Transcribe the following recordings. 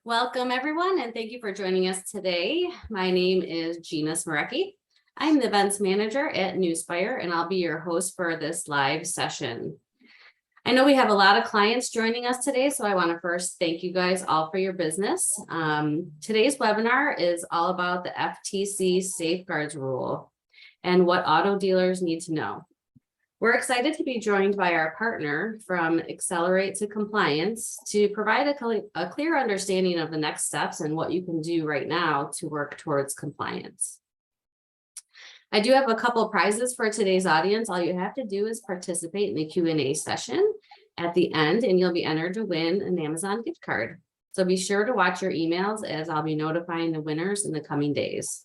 Welcome, everyone, and thank you for joining us today. My name is Gina Smarecki. My name is Gina Smarecki. I'm the events manager at Newspire, and I'll be your host for this live session. I know we have a lot of clients joining us today, so I want to first thank you guys all for your business. Today's webinar is all about the FTC safeguards rule and what auto dealers need to know. We're excited to be joined by our partner from Accelerate to Compliance to provide a clear understanding of the next steps and what you can do right now to work towards compliance. I do have a couple prizes for today's audience. All you have to do is participate in the Q&A session at the end, and you'll be entered to win an Amazon gift card. So be sure to watch your emails as I'll be notifying the winners in the coming days.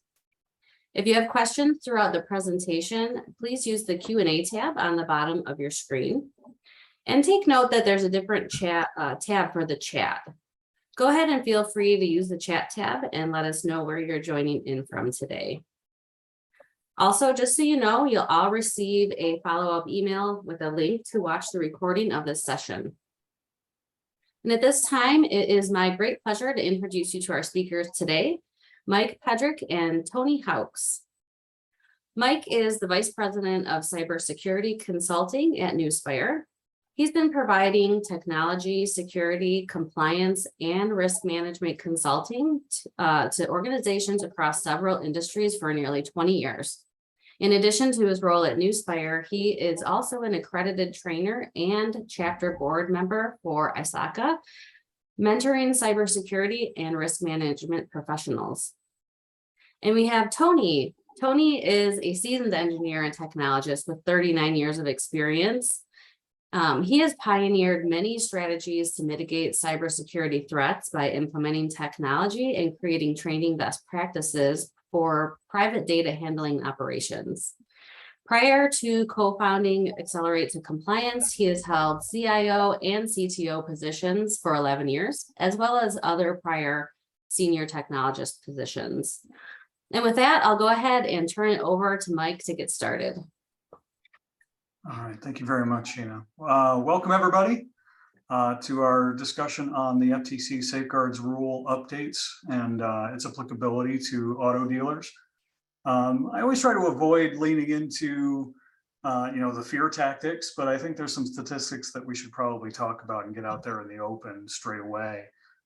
If you have questions throughout the presentation, please use the Q&A tab on the bottom of your screen. And take note that there's a different tab for the chat. Go ahead and feel free to use the chat tab and let us know where you're joining in from today. Also, just so you know, you'll all receive a follow-up email with a link to watch the recording of this session. And at this time, it is my great pleasure to introduce you to our speakers today, Mike Pedrick and Tony Hawks. Mike is the Vice President of Cybersecurity Consulting at Newspire. He's been providing technology, security, compliance, and risk management consulting to organizations across several industries for nearly 20 years. In addition to his role at Newspire, he is also an accredited trainer and chapter board member for ISACA, mentoring cybersecurity and risk management professionals. And we have Tony. Tony is a seasoned engineer and technologist with 39 years of experience. He has pioneered many strategies to mitigate cybersecurity threats by implementing technology and creating training best practices for private data handling operations. Prior to co-founding Accelerate to Compliance, he has held CIO and CTO positions for 11 years, as well as other prior senior technologist positions. And with that, I'll go ahead and turn it over to Mike to get started. All right, thank you very much, Gina. Welcome, everybody, to our discussion on the FTC safeguards rule updates and its applicability to auto dealers. I always try to avoid leaning into, the fear tactics, but I think there's some statistics that we should probably talk about and get out there in the open straight away.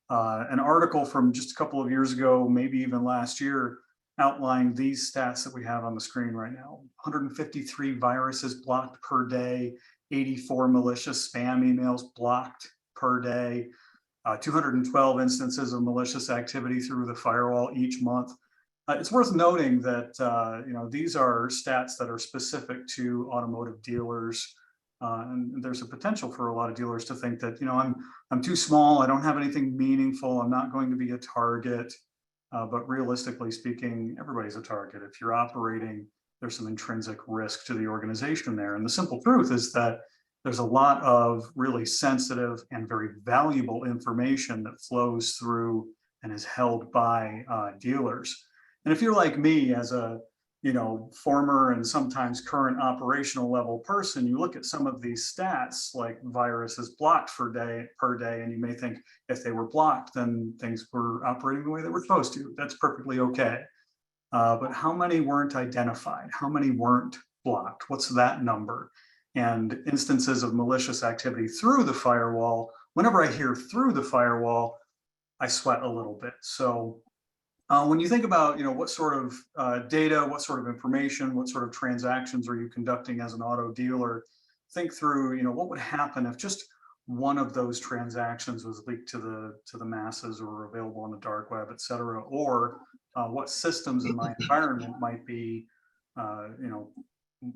An article from just a couple of years ago, maybe even last year, outlined these stats that we have on the screen right now. 153 viruses blocked per day, 84 malicious spam emails blocked per day, 212 instances of malicious activity through the firewall each month. It's worth noting that these are stats that are specific to automotive dealers, and there's a potential for a lot of dealers to think that I'm too small, I don't have anything meaningful, I'm not going to be a target. But realistically speaking, everybody's a target. If you're operating, there's some intrinsic risk to the organization there. And the simple truth is that there's a lot of really sensitive and very valuable information that flows through and is held by dealers. And if you're like me, as a former and sometimes current operational level person, you look at some of these stats like viruses blocked per day, and you may think if they were blocked, then things were operating the way they were supposed to. That's perfectly okay. But how many weren't identified? How many weren't blocked? What's that number? And instances of malicious activity through the firewall, whenever I hear through the firewall, I sweat a little bit. So when you think about, what sort of data, what sort of information, what sort of transactions are you conducting as an auto dealer, think through, what would happen if just one of those transactions was leaked to the masses or available on the dark web, et cetera, or what systems in my environment might be,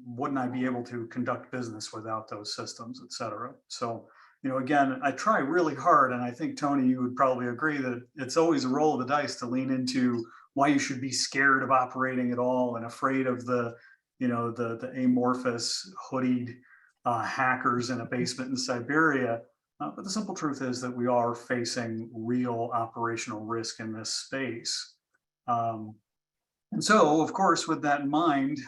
wouldn't I be able to conduct business without those systems, et cetera. So, again, I try really hard, and I think, Tony, you would probably agree that it's always a roll of the dice to lean into why you should be scared of operating at all and afraid of the amorphous hoodied hackers in a basement in Siberia. But the simple truth is that we are facing real operational risk in this space. And so, of course, with that in mind,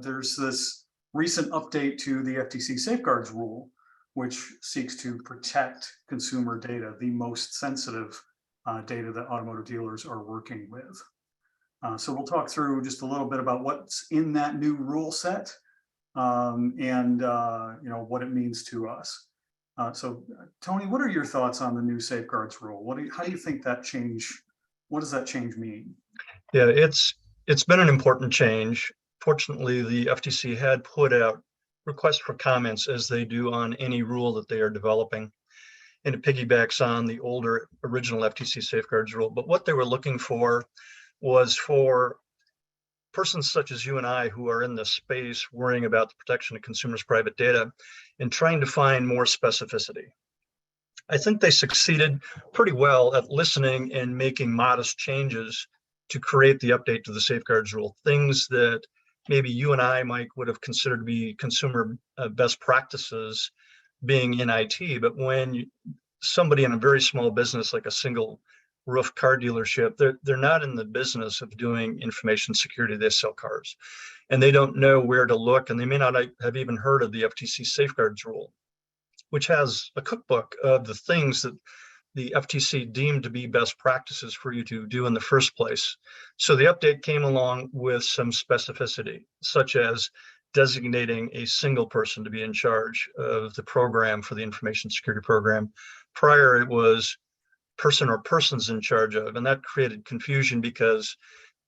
there's this recent update to the FTC safeguards rule, which seeks to protect consumer data, the most sensitive data that automotive dealers are working with. So we'll talk through just a little bit about what's in that new rule set, and what it means to us. So Tony, what are your thoughts on the new safeguards rule? How do you think that change, what does that change mean? Yeah, it's been an important change. Fortunately, the FTC had put out requests for comments, as they do on any rule that they are developing, and it piggybacks on the older original FTC safeguards rule. But what they were looking for was for persons such as you and I, who are in this space worrying about the protection of consumers' private data and trying to find more specificity. I think they succeeded pretty well at listening and making modest changes to create the update to the safeguards rule, things that maybe you and I, Mike, would have considered to be consumer best practices being in IT. But when somebody in a very small business, like a single roof car dealership, they're not in the business of doing information security. They sell cars, and they don't know where to look, and they may not have even heard of the FTC safeguards rule, which has a cookbook of the things that the FTC deemed to be best practices for you to do in the first place. So the update came along with some specificity, such as designating a single person to be in charge of the program for the information security program. Prior, it was person or persons in charge of, and that created confusion because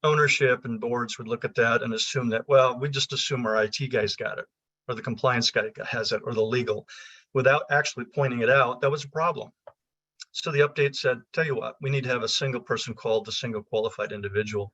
ownership and boards would look at that and assume that, well, we just assume our IT guy's got it, or the compliance guy has it, or the legal, without actually pointing it out. That was a problem. So the update said, tell you what, we need to have a single person called the single qualified individual.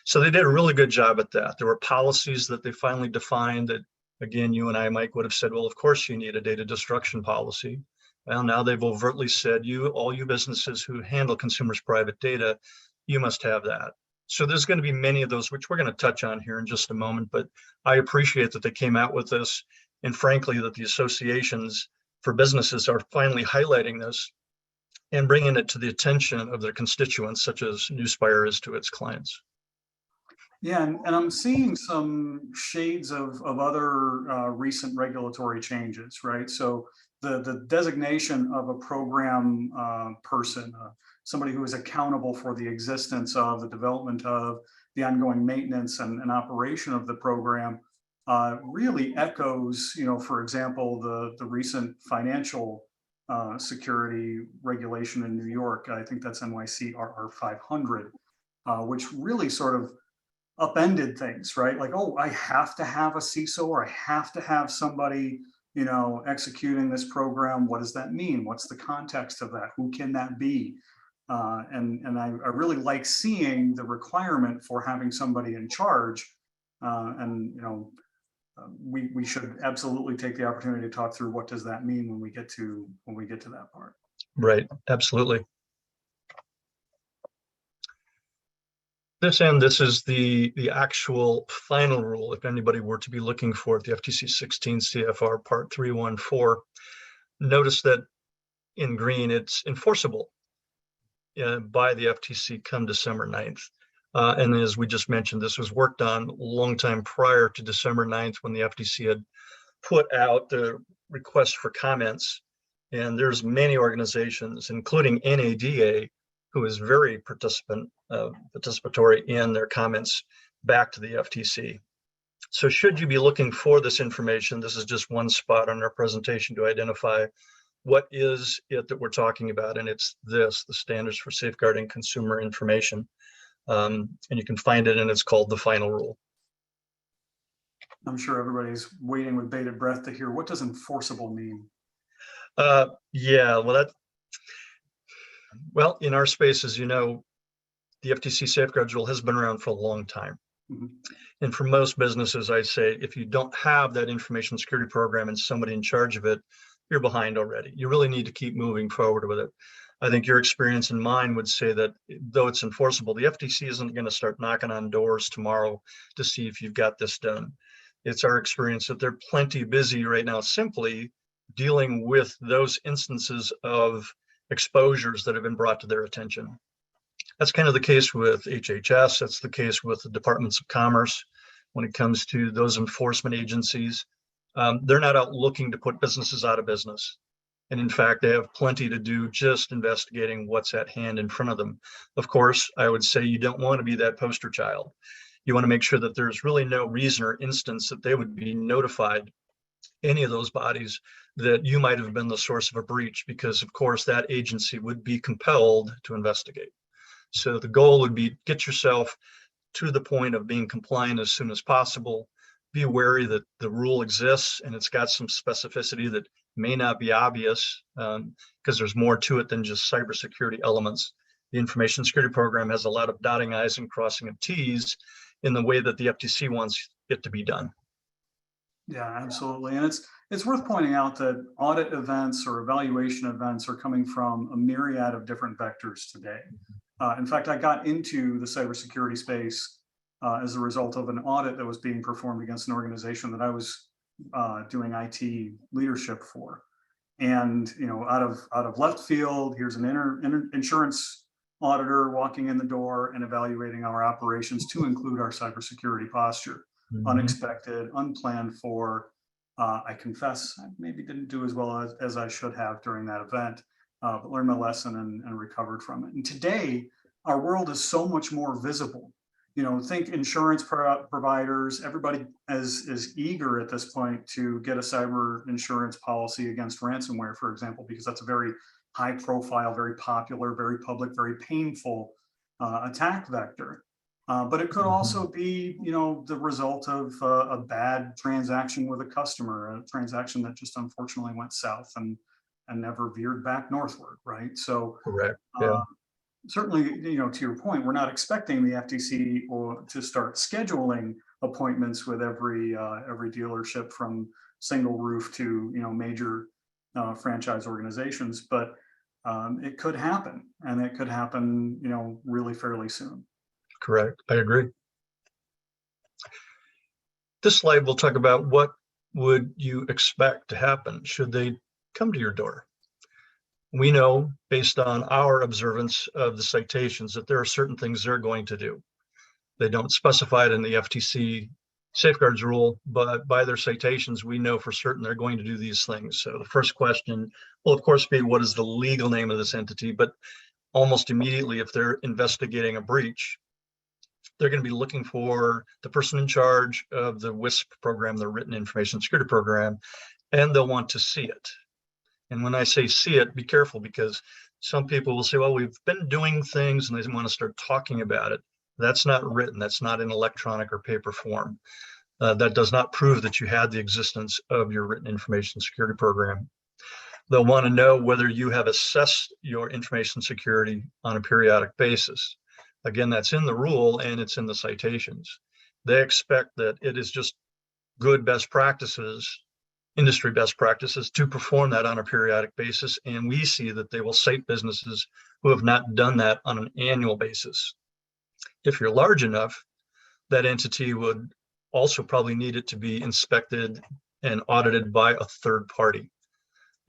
So they did a really good job at that. There were policies that they finally defined that, again, you and I, Mike, would have said, well, of course you need a data destruction policy. Well, now they've overtly said, all you businesses who handle consumers' private data, you must have that. So there's going to be many of those, which we're going to touch on here in just a moment. But I appreciate that they came out with this, and frankly, that the associations for businesses are finally highlighting this and bringing it to the attention of their constituents, such as Newspire is to its clients. Yeah, and I'm seeing some shades of other recent regulatory changes, right? So the designation of a program person, somebody who is accountable for the existence of, the development of, the ongoing maintenance and operation of the program, really echoes, for example, the recent financial security regulation in New York. I think that's NYC RR 500, which really sort of upended things, right? Like, oh, I have to have a CISO, or I have to have somebody, executing this program. What does that mean? What's the context of that? Who can that be? And I really like seeing the requirement for having somebody in charge. We should absolutely take the opportunity to talk through what does that mean when we get to that part. Right, absolutely. This is the actual final rule. If anybody were to be looking for it, the FTC 16 CFR Part 314, notice that in green, it's enforceable by the FTC come December 9th. And as we just mentioned, this was worked on a long time prior to December 9th, when the FTC had put out the request for comments. And there's many organizations, including NADA, who is very participatory in their comments back to the FTC. So should you be looking for this information, this is just one spot on our presentation to identify what is it that we're talking about. And it's this, the Standards for Safeguarding Consumer Information. And you can find it, and it's called the Final Rule. I'm sure everybody's waiting with bated breath to hear, what does enforceable mean? Yeah, well, in our space, as you know, the FTC safeguards rule has been around for a long time. Mm-hmm. And for most businesses, I say, if you don't have that information security program and somebody in charge of it, you're behind already. You really need to keep moving forward with it. I think your experience and mine would say that though it's enforceable, the FTC isn't going to start knocking on doors tomorrow to see if you've got this done. It's our experience that they're plenty busy right now simply dealing with those instances of exposures that have been brought to their attention. That's kind of the case with HHS. That's the case with the departments of commerce when it comes to those enforcement agencies. They're not out looking to put businesses out of business. And in fact, they have plenty to do just investigating what's at hand in front of them. Of course, I would say you don't want to be that poster child. You want to make sure that there's really no reason or instance that they would be notified, any of those bodies, that you might have been the source of a breach, because of course that agency would be compelled to investigate. So the goal would be get yourself to the point of being compliant as soon as possible. Be wary that the rule exists and it's got some specificity that may not be obvious, because there's more to it than just cybersecurity elements. The information security program has a lot of dotting I's and crossing of T's in the way that the FTC wants it to be done. Yeah, absolutely. And it's worth pointing out that audit events or evaluation events are coming from a myriad of different vectors today. In fact, I got into the cybersecurity space as a result of an audit that was being performed against an organization that I was doing IT leadership for. And out of left field, here's an insurance auditor walking in the door and evaluating our operations to include our cybersecurity posture. Unexpected, unplanned for. I confess I maybe didn't do as well as I should have during that event, but learned my lesson and recovered from it. And today, our world is so much more visible. Think insurance providers, everybody is eager at this point to get a cyber insurance policy against ransomware, for example, because that's a very high profile, very popular, very public, very painful attack vector. But it could also be, the result of a bad transaction with a customer, a transaction that just unfortunately went south and never veered back northward, right? So Correct. Yeah. Certainly, to your point, we're not expecting the FTC to start scheduling appointments with every dealership from single roof to major franchise organizations, but it could happen, and it could happen really fairly soon. Correct. I agree. This slide will talk about what would you expect to happen should they come to your door. We know, based on our observance of the citations, that there are certain things they're going to do. They don't specify it in the FTC safeguards rule, but by their citations, we know for certain they're going to do these things. So the first question will, of course, be what is the legal name of this entity? But almost immediately, if they're investigating a breach, they're going to be looking for the person in charge of the WISP program, the Written Information Security Program, and they'll want to see it. And when I say see it, be careful, because some people will say, well, we've been doing things, and they want to start talking about it. That's not written. That's not in electronic or paper form. That does not prove that you had the existence of your Written Information Security Program. They'll want to know whether you have assessed your information security on a periodic basis. Again, that's in the rule and it's in the citations. They expect that it is just good best practices, industry best practices, to perform that on a periodic basis. And we see that they will cite businesses who have not done that on an annual basis. If you're large enough, that entity would also probably need it to be inspected and audited by a third party.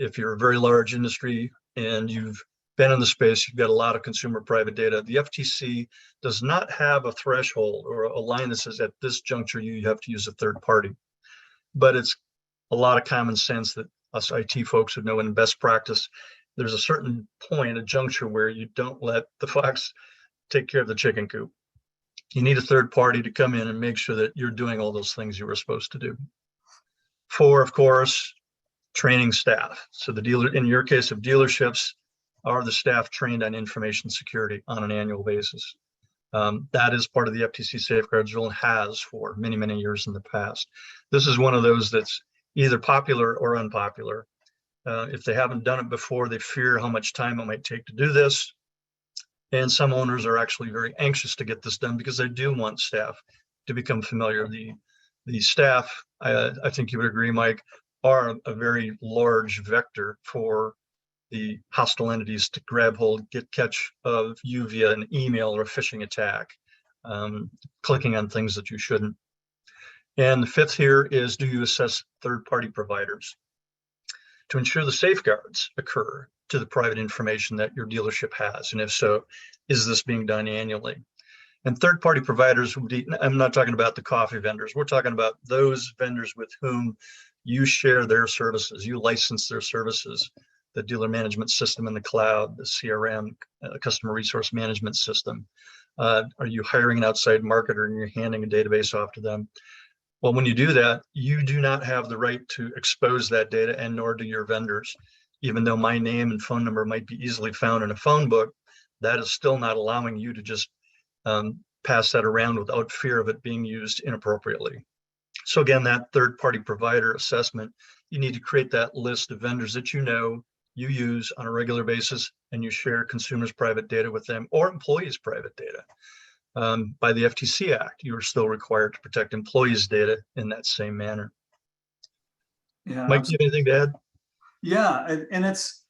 If you're a very large industry and you've been in the space, you've got a lot of consumer private data, the FTC does not have a threshold or a line that says at this juncture you have to use a third party. But it's a lot of common sense that us IT folks would know in best practice, there's a certain point, a juncture, where you don't let the fox take care of the chicken coop. You need a third party to come in and make sure that you're doing all those things you were supposed to do. 4, of course, training staff. So the dealer, in your case of dealerships, are the staff trained on information security on an annual basis. That is part of the FTC safeguards rule and has for many, many years in the past. This is one of those that's either popular or unpopular. If they haven't done it before, they fear how much time it might take to do this. And some owners are actually very anxious to get this done because they do want staff to become familiar. The staff, I think you would agree, Mike, are a very large vector for the hostile entities to grab hold, get catch of you via an email or a phishing attack, clicking on things that you shouldn't. And the 5th here is, do you assess third-party providers to ensure the safeguards occur to the private information that your dealership has? And if so, is this being done annually? And third-party providers would be, I'm not talking about the coffee vendors. We're talking about those vendors with whom you share their services, you license their services. the dealer management system in the cloud, the CRM, customer resource management system? Are you hiring an outside marketer and you're handing a database off to them? Well, when you do that, you do not have the right to expose that data, and nor do your vendors. Even though my name and phone number might be easily found in a phone book, that is still not allowing you to just pass that around without fear of it being used inappropriately. So again, that third-party provider assessment, you need to create that list of vendors that you use on a regular basis, and you share consumers' private data with them or employees' private data. By the FTC Act, you are still required to protect employees' data in that same manner. Yeah, Mike, do you have anything to add? yeah, and it's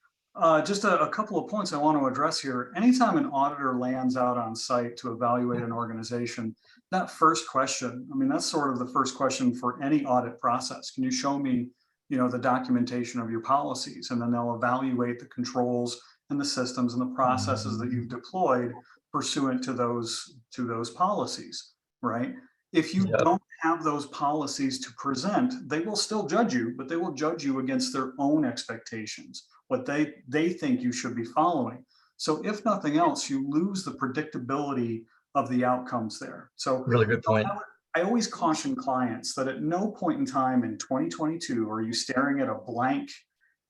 just a couple of points I want to address here. Anytime an auditor lands out on site to evaluate an organization, that first question, I mean, that's sort of the first question for any audit process. Can you show me, the documentation of your policies? And then they'll evaluate the controls and the systems and the processes that you've deployed pursuant to those policies, right? If you don't have those policies to present, they will still judge you, but they will judge you against their own expectations, what they think you should be following. So if nothing else, you lose the predictability of the outcomes there. So Really good point. I always caution clients that at no point in time in 2022 are you staring at a blank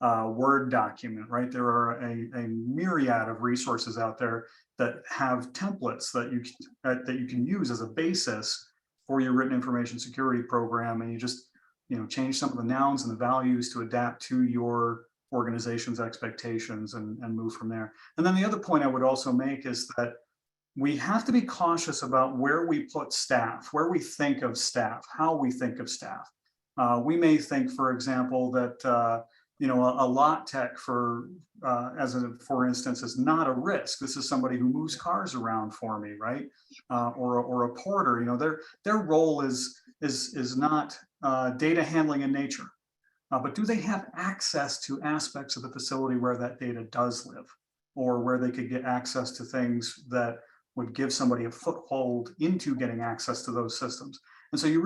Word document, right? There are a myriad of resources out there that have templates that you can use as a basis for your written information security program, and you just change some of the nouns and the values to adapt to your organization's expectations and move from there. And then the other point I would also make is that we have to be cautious about where we put staff, where we think of staff, how we think of staff. We may think, for example, that a lot tech, for instance, is not a risk. This is somebody who moves cars around for me, right? Or a porter. Their role is not data handling in nature, but do they have access to aspects of the facility where that data does live, or where they could get access to things that would give somebody a foothold into getting access to those systems? And so you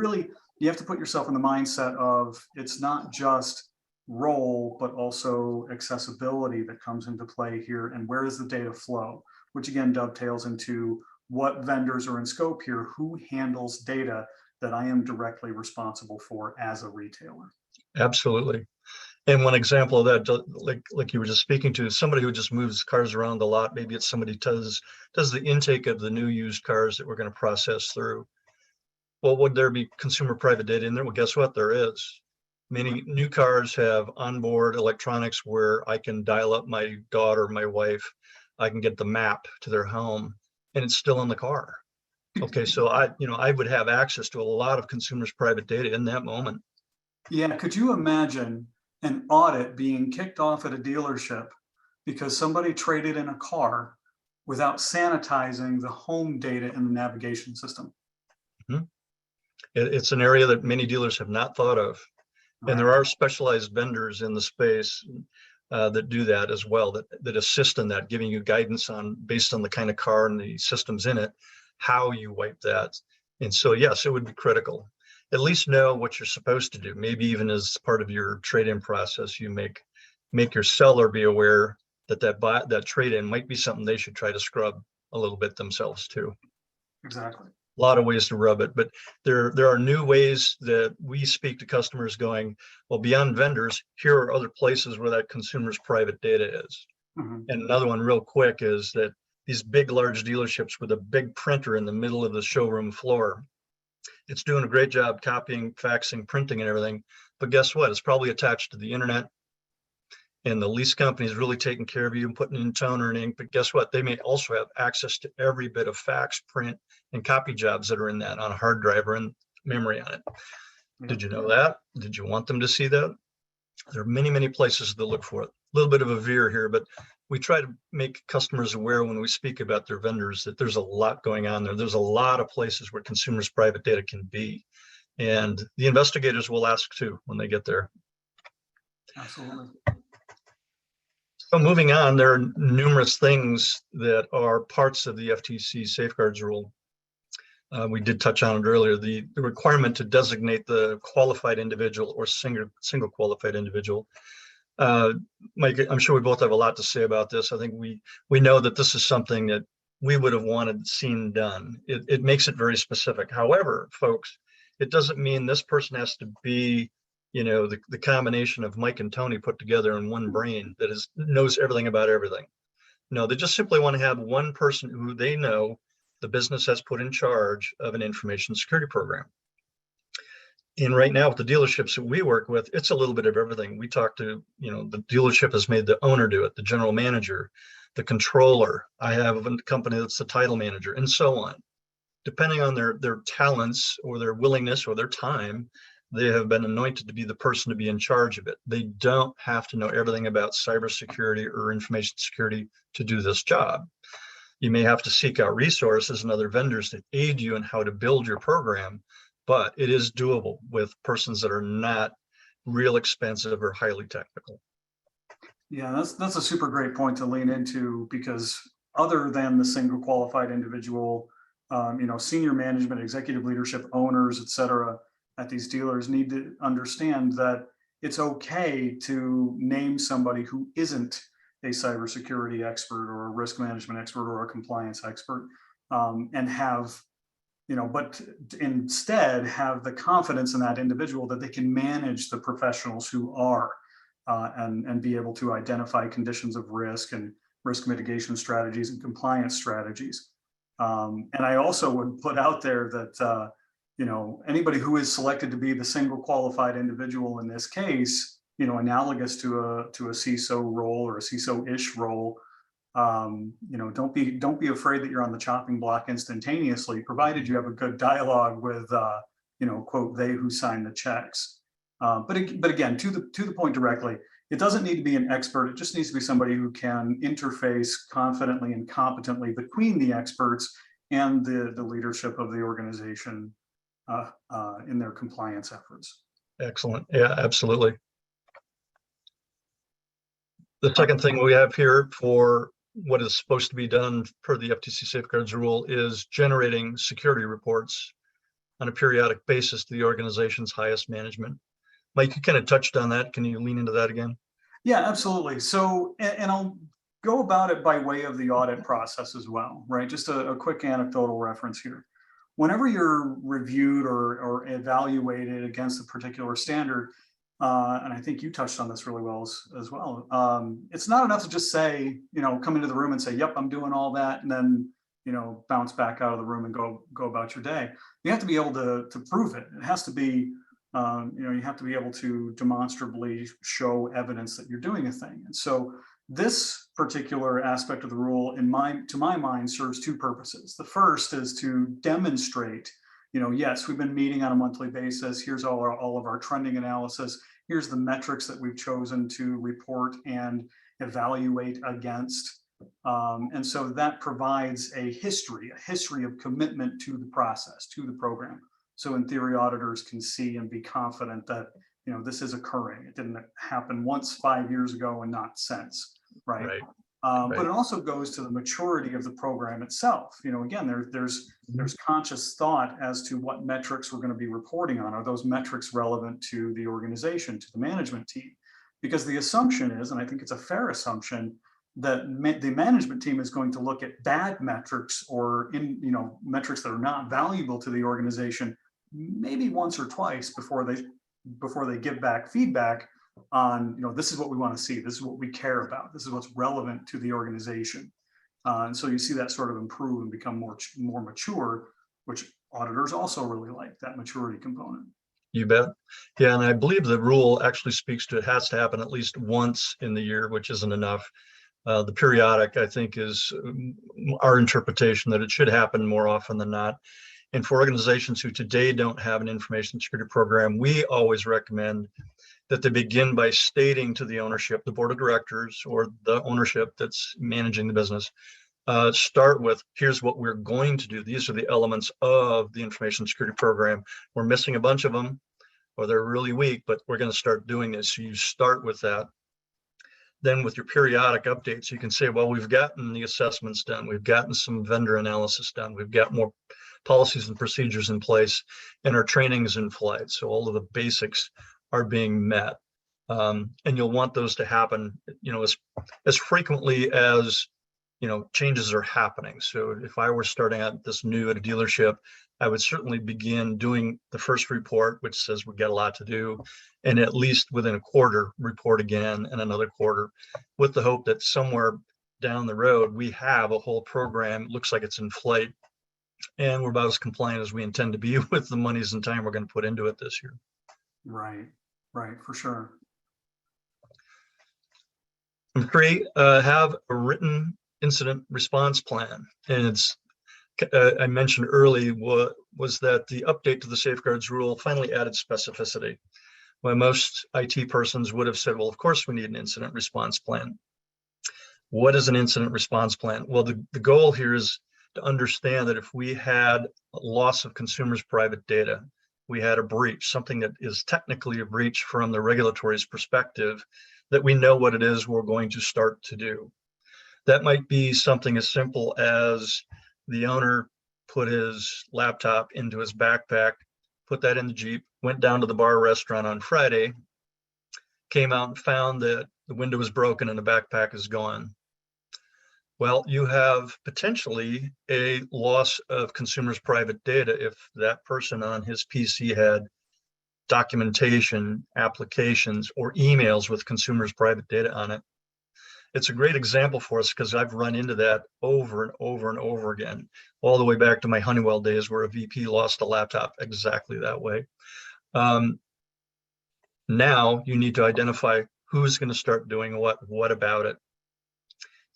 have to put yourself in the mindset of, it's not just role, but also accessibility that comes into play here, and where does the data flow, which again dovetails into what vendors are in scope here, who handles data that I am directly responsible for as a retailer. Absolutely. And one example of that, like you were just speaking to, is somebody who just moves cars around the lot. Maybe it's somebody does the intake of the new used cars that we're going to process through. Well, would there be consumer private data in there? Well, guess what? There is. Many new cars have onboard electronics where I can dial up my daughter, my wife, I can get the map to their home, and it's still in the car. Okay, so I would have access to a lot of consumers' private data in that moment. Yeah, could you imagine an audit being kicked off at a dealership because somebody traded in a car without sanitizing the home data in the navigation system? Mm-hmm. It's an area that many dealers have not thought of. Right. And there are specialized vendors in the space that do that as well, that assist in that, giving you guidance on, based on the kind of car and the systems in it, how you wipe that. And so, yes, it would be critical. At least know what you're supposed to do. Maybe even as part of your trade-in process, you make your seller be aware that trade-in might be something they should try to scrub a little bit themselves too. Exactly. A lot of ways to rub it, but there are new ways that we speak to customers going, well, beyond vendors, here are other places where that consumer's private data is. Mm-hmm. And another one real quick is that these big, large dealerships with a big printer in the middle of the showroom floor, it's doing a great job copying, faxing, printing, and everything. But guess what? It's probably attached to the internet, and the lease company is really taking care of you and putting in toner and ink. But guess what? They may also have access to every bit of fax, print, and copy jobs that are in that on a hard drive or in memory on it. Yeah. Did you know that? Did you want them to see that? There are many, many places to look for it. A little bit of a veer here, but we try to make customers aware when we speak about their vendors that there's a lot going on there. There's a lot of places where consumers' private data can be. And the investigators will ask too when they get there. Absolutely. So moving on, there are numerous things that are parts of the FTC safeguards rule. We did touch on it earlier, the requirement to designate the qualified individual or single qualified individual. Mike, I'm sure we both have a lot to say about this. I think we know that this is something that we would have wanted seen done. It makes it very specific. However, folks, it doesn't mean this person has to be, the combination of Mike and Tony put together in one brain that knows everything about everything. No, they just simply want to have one person who they know the business has put in charge of an information security program. And right now with the dealerships that we work with, it's a little bit of everything. We talk to, the dealership has made the owner do it, the general manager, the controller. I have a company that's the title manager, and so on. Depending on their talents or their willingness or their time, they have been anointed to be the person to be in charge of it. They don't have to know everything about cybersecurity or information security to do this job. You may have to seek out resources and other vendors that aid you in how to build your program, but it is doable with persons that are not real expensive or highly technical. Yeah, that's a super great point to lean into, because other than the single qualified individual, senior management, executive leadership, owners, et cetera, at these dealers need to understand that it's okay to name somebody who isn't a cybersecurity expert or a risk management expert or a compliance expert, and have, but instead have the confidence in that individual that they can manage the professionals who are, and be able to identify conditions of risk and risk mitigation strategies and compliance strategies. And I also would put out there that, anybody who is selected to be the single qualified individual in this case, analogous to a CISO role or a CISO-ish role, don't be afraid that you're on the chopping block instantaneously, provided you have a good dialogue with, quote, they who sign the checks. But again, to the point directly, it doesn't need to be an expert. It just needs to be somebody who can interface confidently and competently between the experts and the leadership of the organization in their compliance efforts. Excellent. Yeah, absolutely. The second thing we have here for what is supposed to be done per the FTC safeguards rule is generating security reports on a periodic basis to the organization's highest management. Mike, you kind of touched on that. Can you lean into that again? Yeah, absolutely. So, and I'll go about it by way of the audit process as well, right? Just a quick anecdotal reference here. Whenever you're reviewed or evaluated against a particular standard, and I think you touched on this really well as well, it's not enough to just say, come into the room and say, yep, I'm doing all that, and then, bounce back out of the room and go about your day. You have to be able to prove it. It has to be, you have to be able to demonstrably show evidence that you're doing a thing. And so this particular aspect of the rule, to my mind, serves two purposes. The first is to demonstrate, yes, we've been meeting on a monthly basis. Here's all of our trending analysis. Here's the metrics that we've chosen to report and evaluate against. And so that provides a history of commitment to the process, to the program. So in theory, auditors can see and be confident that, this is occurring. It didn't happen once 5 years ago and not since, right? Right. But it also goes to the maturity of the program itself. Again, there's conscious thought as to what metrics we're going to be reporting on. Are those metrics relevant to the organization, to the management team? Because the assumption is, and I think it's a fair assumption, that the management team is going to look at bad metrics or metrics that are not valuable to the organization maybe once or twice before they give back feedback on, this is what we want to see, this is what we care about, this is what's relevant to the organization. And so you see that sort of improve and become more mature, which auditors also really like, that maturity component. You bet. Yeah, and I believe the rule actually speaks to it has to happen at least once in the year, which isn't enough. The periodic, I think, is our interpretation that it should happen more often than not. And for organizations who today don't have an information security program, we always recommend that they begin by stating to the ownership, the board of directors, or the ownership that's managing the business, start with, here's what we're going to do. These are the elements of the information security program. We're missing a bunch of them, or they're really weak, but we're going to start doing this. So you start with that. Then with your periodic updates, you can say, well, we've gotten the assessments done. We've gotten some vendor analysis done. We've got more policies and procedures in place, and our training is in flight. So all of the basics are being met. And you'll want those to happen, as frequently as, changes are happening. So if I were starting out this new at a dealership, I would certainly begin doing the first report, which says we got a lot to do, and at least within a quarter, report again and another quarter, with the hope that somewhere down the road, we have a whole program. It looks like it's in flight, and we're about as compliant as we intend to be with the monies and time we're going to put into it this year. Right, for sure. Number three, have a written incident response plan. And it's, I mentioned early was that the update to the safeguards rule finally added specificity. Well, most IT persons would have said, well, of course we need an incident response plan. What is an incident response plan? Well, the goal here is to understand that if we had a loss of consumers' private data, we had a breach, something that is technically a breach from the regulatory's perspective, that we know what it is we're going to start to do. That might be something as simple as the owner put his laptop into his backpack, put that in the Jeep, went down to the bar restaurant on Friday, came out and found that the window was broken and the backpack is gone. Well, you have potentially a loss of consumers' private data if that person on his PC had documentation, applications, or emails with consumers' private data on it. It's a great example for us because I've run into that over and over and over again, all the way back to my Honeywell days where a VP lost a laptop exactly that way. Now you need to identify who's going to start doing what about it.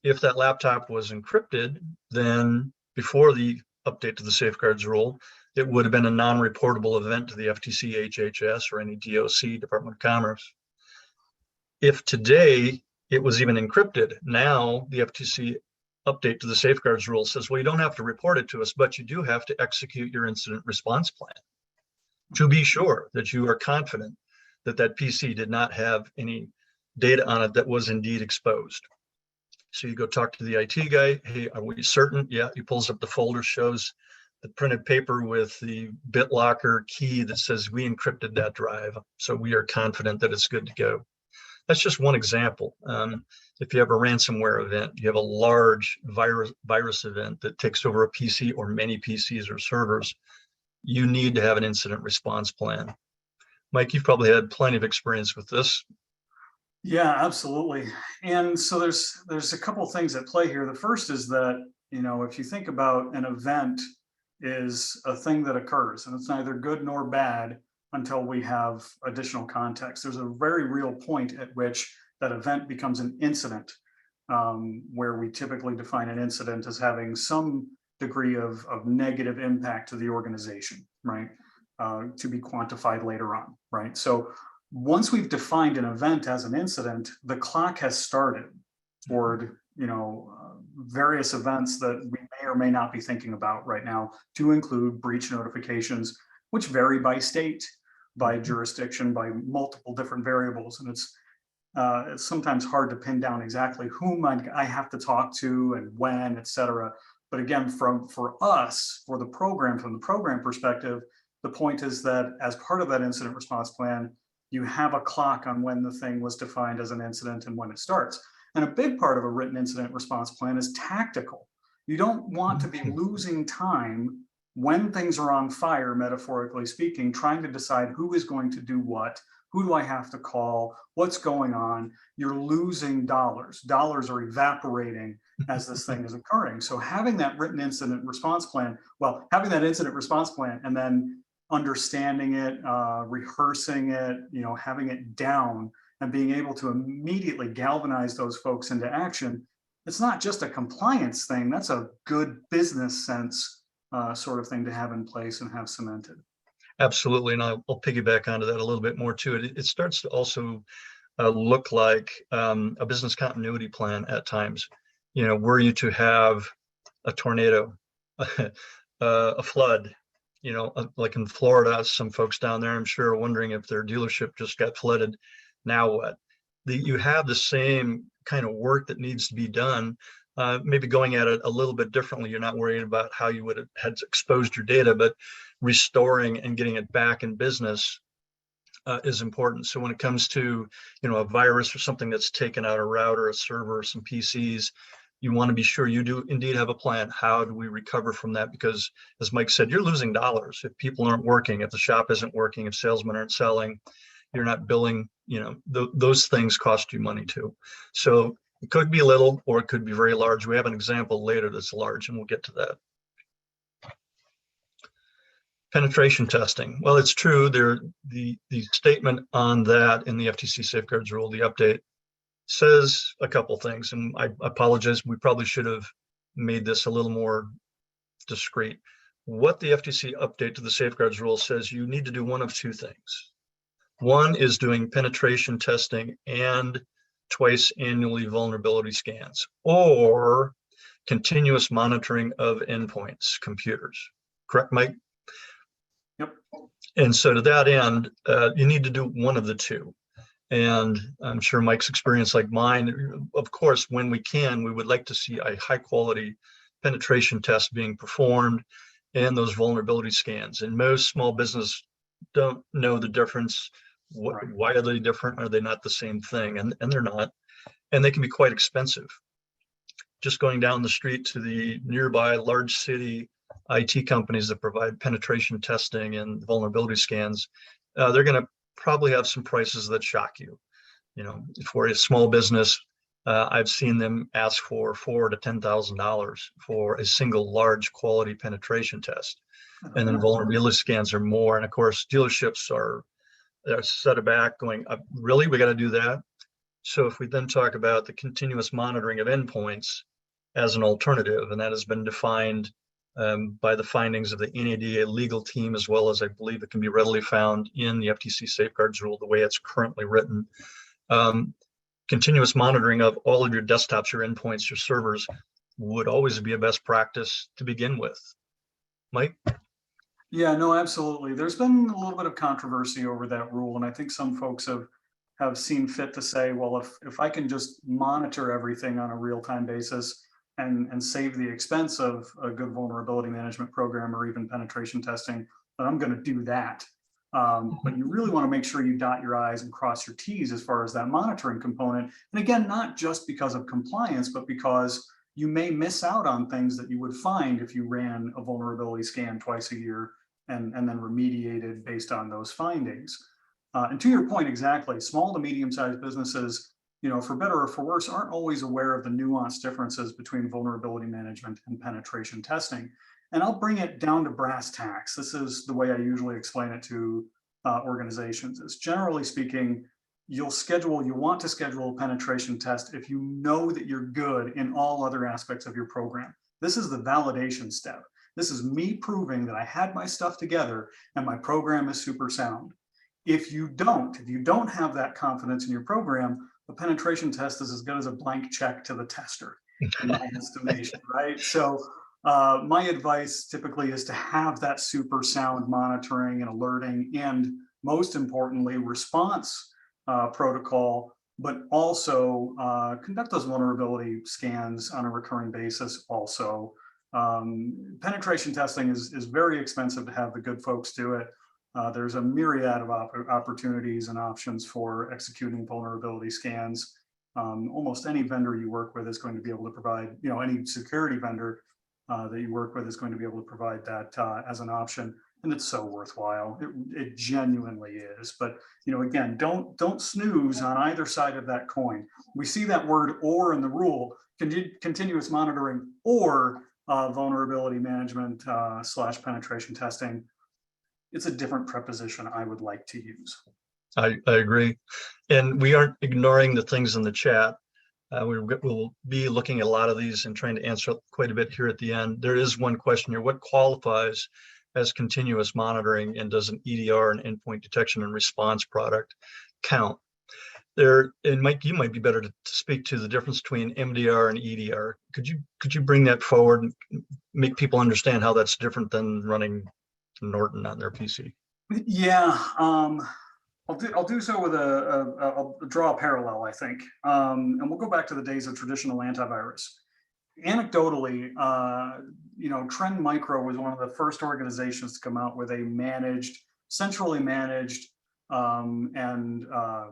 If that laptop was encrypted, then before the update to the safeguards rule, it would have been a non-reportable event to the FTC, HHS, or any DOC, Department of Commerce. If today it was even encrypted, now the FTC update to the safeguards rule says, well, you don't have to report it to us, but you do have to execute your incident response plan to be sure that you are confident that that PC did not have any data on it that was indeed exposed. So you go talk to the IT guy. Hey, are we certain? Yeah, he pulls up the folder, shows the printed paper with the BitLocker key that says we encrypted that drive. So we are confident that it's good to go. That's just one example. If you have a ransomware event, you have a large virus event that takes over a PC or many PCs or servers, you need to have an incident response plan. Mike, you've probably had plenty of experience with this. Yeah, absolutely. And so there's a couple of things at play here. The first is that, if you think about an event is a thing that occurs and it's neither good nor bad until we have additional context. There's a very real point at which that event becomes an incident, where we typically define an incident as having some degree of negative impact to the organization, right? To be quantified later on, right? So once we've defined an event as an incident, the clock has started toward, various events that we may or may not be thinking about right now, to include breach notifications, which vary by state, by jurisdiction, by multiple different variables. And it's sometimes hard to pin down exactly whom I have to talk to and when, et cetera. But again, from the program perspective, the point is that as part of that incident response plan, you have a clock on when the thing was defined as an incident and when it starts. And a big part of a written incident response plan is tactical. You don't want to be losing time when things are on fire, metaphorically speaking, trying to decide who is going to do what, who do I have to call, what's going on. You're losing dollars. Dollars are evaporating as this thing is occurring. So having that written incident response plan, and then understanding it, rehearsing it, having it down and being able to immediately galvanize those folks into action. It's not just a compliance thing. That's a good business sense sort of thing to have in place and have cemented. Absolutely. And I'll piggyback onto that a little bit more too. It starts to also look like a business continuity plan at times. Were you to have a tornado, a flood, like in Florida, some folks down there, I'm sure, are wondering if their dealership just got flooded. Now what? You have the same kind of work that needs to be done, maybe going at it a little bit differently. You're not worried about how you would have had exposed your data, but restoring and getting it back in business is important. So when it comes to, a virus or something that's taken out a router, a server, some PCs, you want to be sure you do indeed have a plan. How do we recover from that? Because as Mike said, you're losing dollars if people aren't working, if the shop isn't working, if salesmen aren't selling, you're not billing, those things cost you money too. So it could be little or it could be very large. We have an example later that's large and we'll get to that. Penetration testing. Well, it's true. The statement on that in the FTC safeguards rule, the update, says a couple things, and I apologize. We probably should have made this a little more discreet. What the FTC update to the safeguards rule says, you need to do one of two things. One is doing penetration testing and twice annually vulnerability scans, or continuous monitoring of endpoints, computers. Correct, Mike? Yep. And so to that end, you need to do one of the two. And I'm sure Mike's experience, like mine, of course, when we can, we would like to see a high quality penetration test being performed and those vulnerability scans. And most small business don't know the difference. Right. Why are they different? Are they not the same thing? And they're not. And they can be quite expensive. Just going down the street to the nearby large city IT companies that provide penetration testing and vulnerability scans, they're going to probably have some prices that shock you. For a small business, I've seen them ask for $4,000 to $10,000 for a single large quality penetration test. And then vulnerability scans are more. And of course, dealerships are set aback going, really, we got to do that? So if we then talk about the continuous monitoring of endpoints as an alternative, and that has been defined by the findings of the NADA legal team, as well as I believe it can be readily found in the FTC safeguards rule, the way it's currently written. Continuous monitoring of all of your desktops, your endpoints, your servers would always be a best practice to begin with. Mike? Yeah, no, absolutely. There's been a little bit of controversy over that rule, and I think some folks have seen fit to say, well, if I can just monitor everything on a real-time basis and save the expense of a good vulnerability management program or even penetration testing, then I'm going to do that. But you really want to make sure you dot your I's and cross your T's as far as that monitoring component. And again, not just because of compliance, but because you may miss out on things that you would find if you ran a vulnerability scan twice a year and then remediated based on those findings. And to your point, exactly, small to medium-sized businesses, for better or for worse, aren't always aware of the nuanced differences between vulnerability management and penetration testing. And I'll bring it down to brass tacks. This is the way I usually explain it to organizations. Is generally speaking, you want to schedule a penetration test if you know that you're good in all other aspects of your program. This is the validation step. This is me proving that I had my stuff together and my program is super sound. If you don't have that confidence in your program, the penetration test is as good as a blank check to the tester, in my estimation, right? So my advice typically is to have that super sound monitoring and alerting, and most importantly, response protocol, but also conduct those vulnerability scans on a recurring basis also. Penetration testing is very expensive to have the good folks do it. There's a myriad of opportunities and options for executing vulnerability scans. Almost any vendor you work with is going to be able to provide, any security vendor that you work with is going to be able to provide that as an option. And it's so worthwhile. It genuinely is. But again, don't snooze on either side of that coin. We see that word "or" in the rule: continuous monitoring or vulnerability management / penetration testing. It's a different preposition I would like to use. I agree. And we aren't ignoring the things in the chat. We'll be looking at a lot of these and trying to answer quite a bit here at the end. There is one question here: what qualifies as continuous monitoring, and does an EDR, an endpoint detection and response product, count? And Mike, you might be better to speak to the difference between MDR and EDR. Could you bring that forward and make people understand how that's different than running Norton on their PC? Yeah, I'll do so with I'll draw a parallel, I think, and we'll go back to the days of traditional antivirus. Anecdotally, Trend Micro was one of the first organizations to come out with a centrally managed and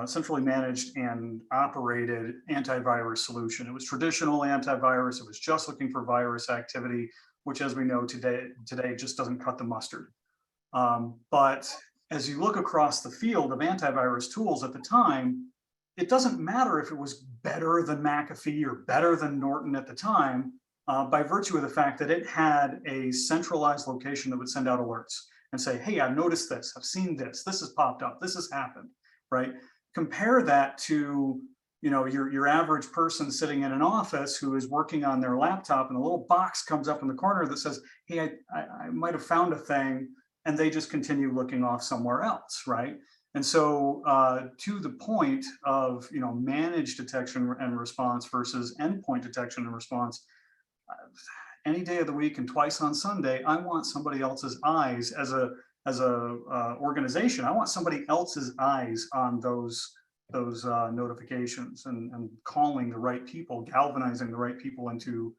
centrally managed and operated antivirus solution. It was traditional antivirus. It was just looking for virus activity, which, as we know today just doesn't cut the mustard. But as you look across the field of antivirus tools at the time, it doesn't matter if it was better than McAfee or better than Norton at the time, by virtue of the fact that it had a centralized location that would send out alerts and say, hey, I've noticed this, I've seen this has popped up, this has happened, right? Compare that to, you know, your average person sitting in an office who is working on their laptop, and a little box comes up in the corner that says, hey, I might have found a thing, and they just continue looking off somewhere else, right? And so to the point of, you know, managed detection and response versus endpoint detection and response, any day of the week and twice on Sunday, I want somebody else's eyes as a organization. I want somebody else's eyes on those notifications and calling the right people, galvanizing the right people into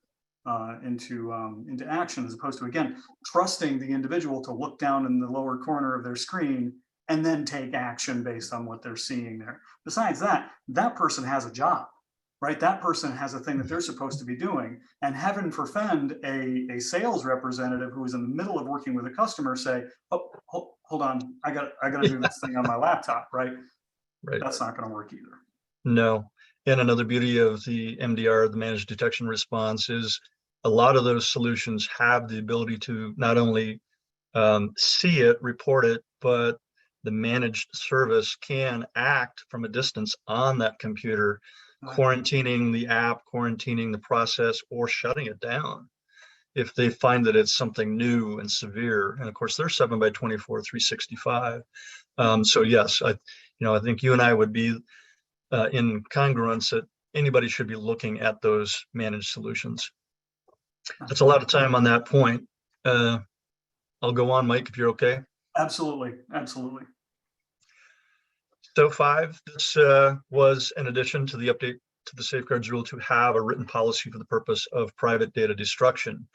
action, as opposed to, again, trusting the individual to look down in the lower corner of their screen and then take action based on what they're seeing there. Besides that, that person has a job, right? That person has a thing that they're supposed to be doing. And heaven forfend a sales representative who is in the middle of working with a customer say, oh, hold on, I got to do this thing on my laptop, right? Right. That's not going to work either. No. And another beauty of the MDR, the managed detection response, is a lot of those solutions have the ability to not only see it, report it, but the managed service can act from a distance on that computer, quarantining the app, quarantining the process, or shutting it down if they find that it's something new and severe. And of course, they're 7x24, 365. So yes, I think you and I would be in congruence that anybody should be looking at those managed solutions. That's a lot of time on that point. I'll go on, Mike, if you're okay. Absolutely. So 5, this was an addition to the update to the safeguards rule to have a written policy for the purpose of private data destruction.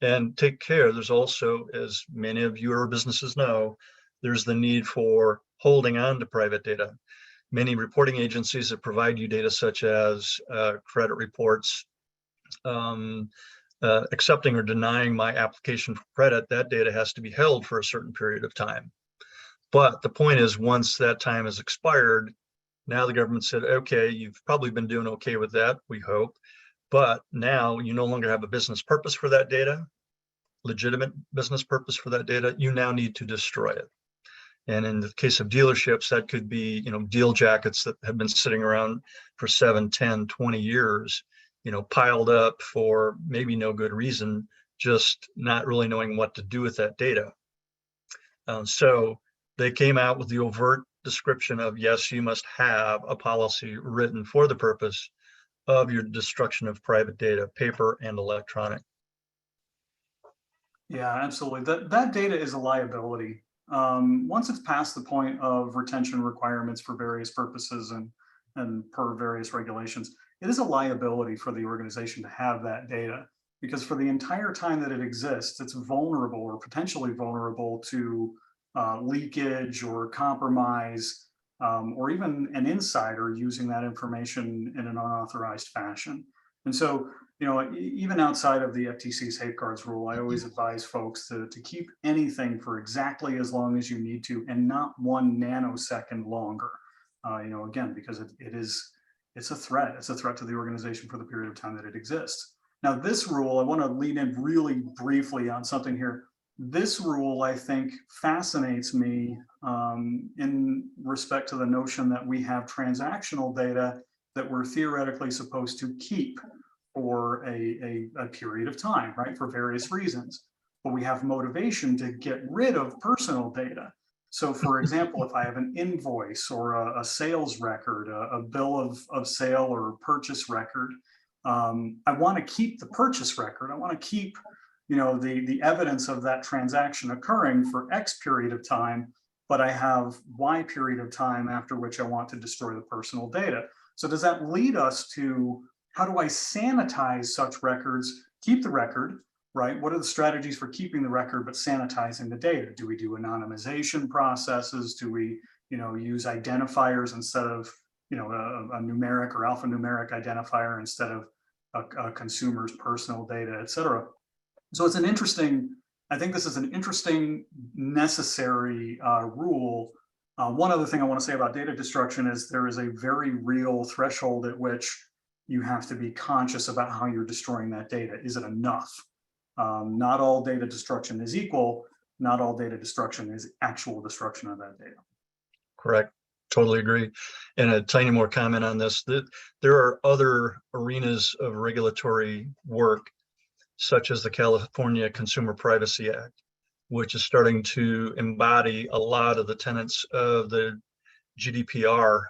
And take care, there's also, as many of your businesses know, there's the need for holding on to private data. Many reporting agencies that provide you data such as credit reports, accepting or denying my application for credit, that data has to be held for a certain period of time. But the point is, once that time has expired, now the government said, okay, you've probably been doing okay with that, we hope, but now you no longer have a business purpose for that data, legitimate business purpose for that data, you now need to destroy it. And in the case of dealerships, that could be, deal jackets that have been sitting around for 7, 10, 20 years, piled up for maybe no good reason, just not really knowing what to do with that data. So they came out with the overt description of, yes, you must have a policy written for the purpose of your destruction of private data, paper and electronic. Yeah, absolutely. That data is a liability. Once it's past the point of retention requirements for various purposes and per various regulations, it is a liability for the organization to have that data, because for the entire time that it exists, it's vulnerable or potentially vulnerable to leakage or compromise, or even an insider using that information in an unauthorized fashion. And so, even outside of the FTC safeguards rule, I always advise folks to keep anything for exactly as long as you need to, and not 1 nanosecond longer. Again, because it's a threat. It's a threat to the organization for the period of time that it exists. Now, this rule, I want to lean in really briefly on something here. This rule, I think, fascinates me in respect to the notion that we have transactional data that we're theoretically supposed to keep for a period of time, right, for various reasons. But we have motivation to get rid of personal data. So, for example, if I have an invoice or a sales record, a bill of sale or purchase record, I want to keep the purchase record. I want to keep the evidence of that transaction occurring for X period of time, but I have Y period of time after which I want to destroy the personal data. So does that lead us to, how do I sanitize such records, keep the record, right? What are the strategies for keeping the record but sanitizing the data? Do we do anonymization processes? Do we, use identifiers instead of, a numeric or alphanumeric identifier instead of a consumer's personal data, et cetera? So it's I think this is an interesting, necessary rule. One other thing I want to say about data destruction is there is a very real threshold at which you have to be conscious about how you're destroying that data. Is it enough? Not all data destruction is equal. Not all data destruction is actual destruction of that data. Correct. Totally agree. And a tiny more comment on this, that there are other arenas of regulatory work, such as the California Consumer Privacy Act, which is starting to embody a lot of the tenets of the GDPR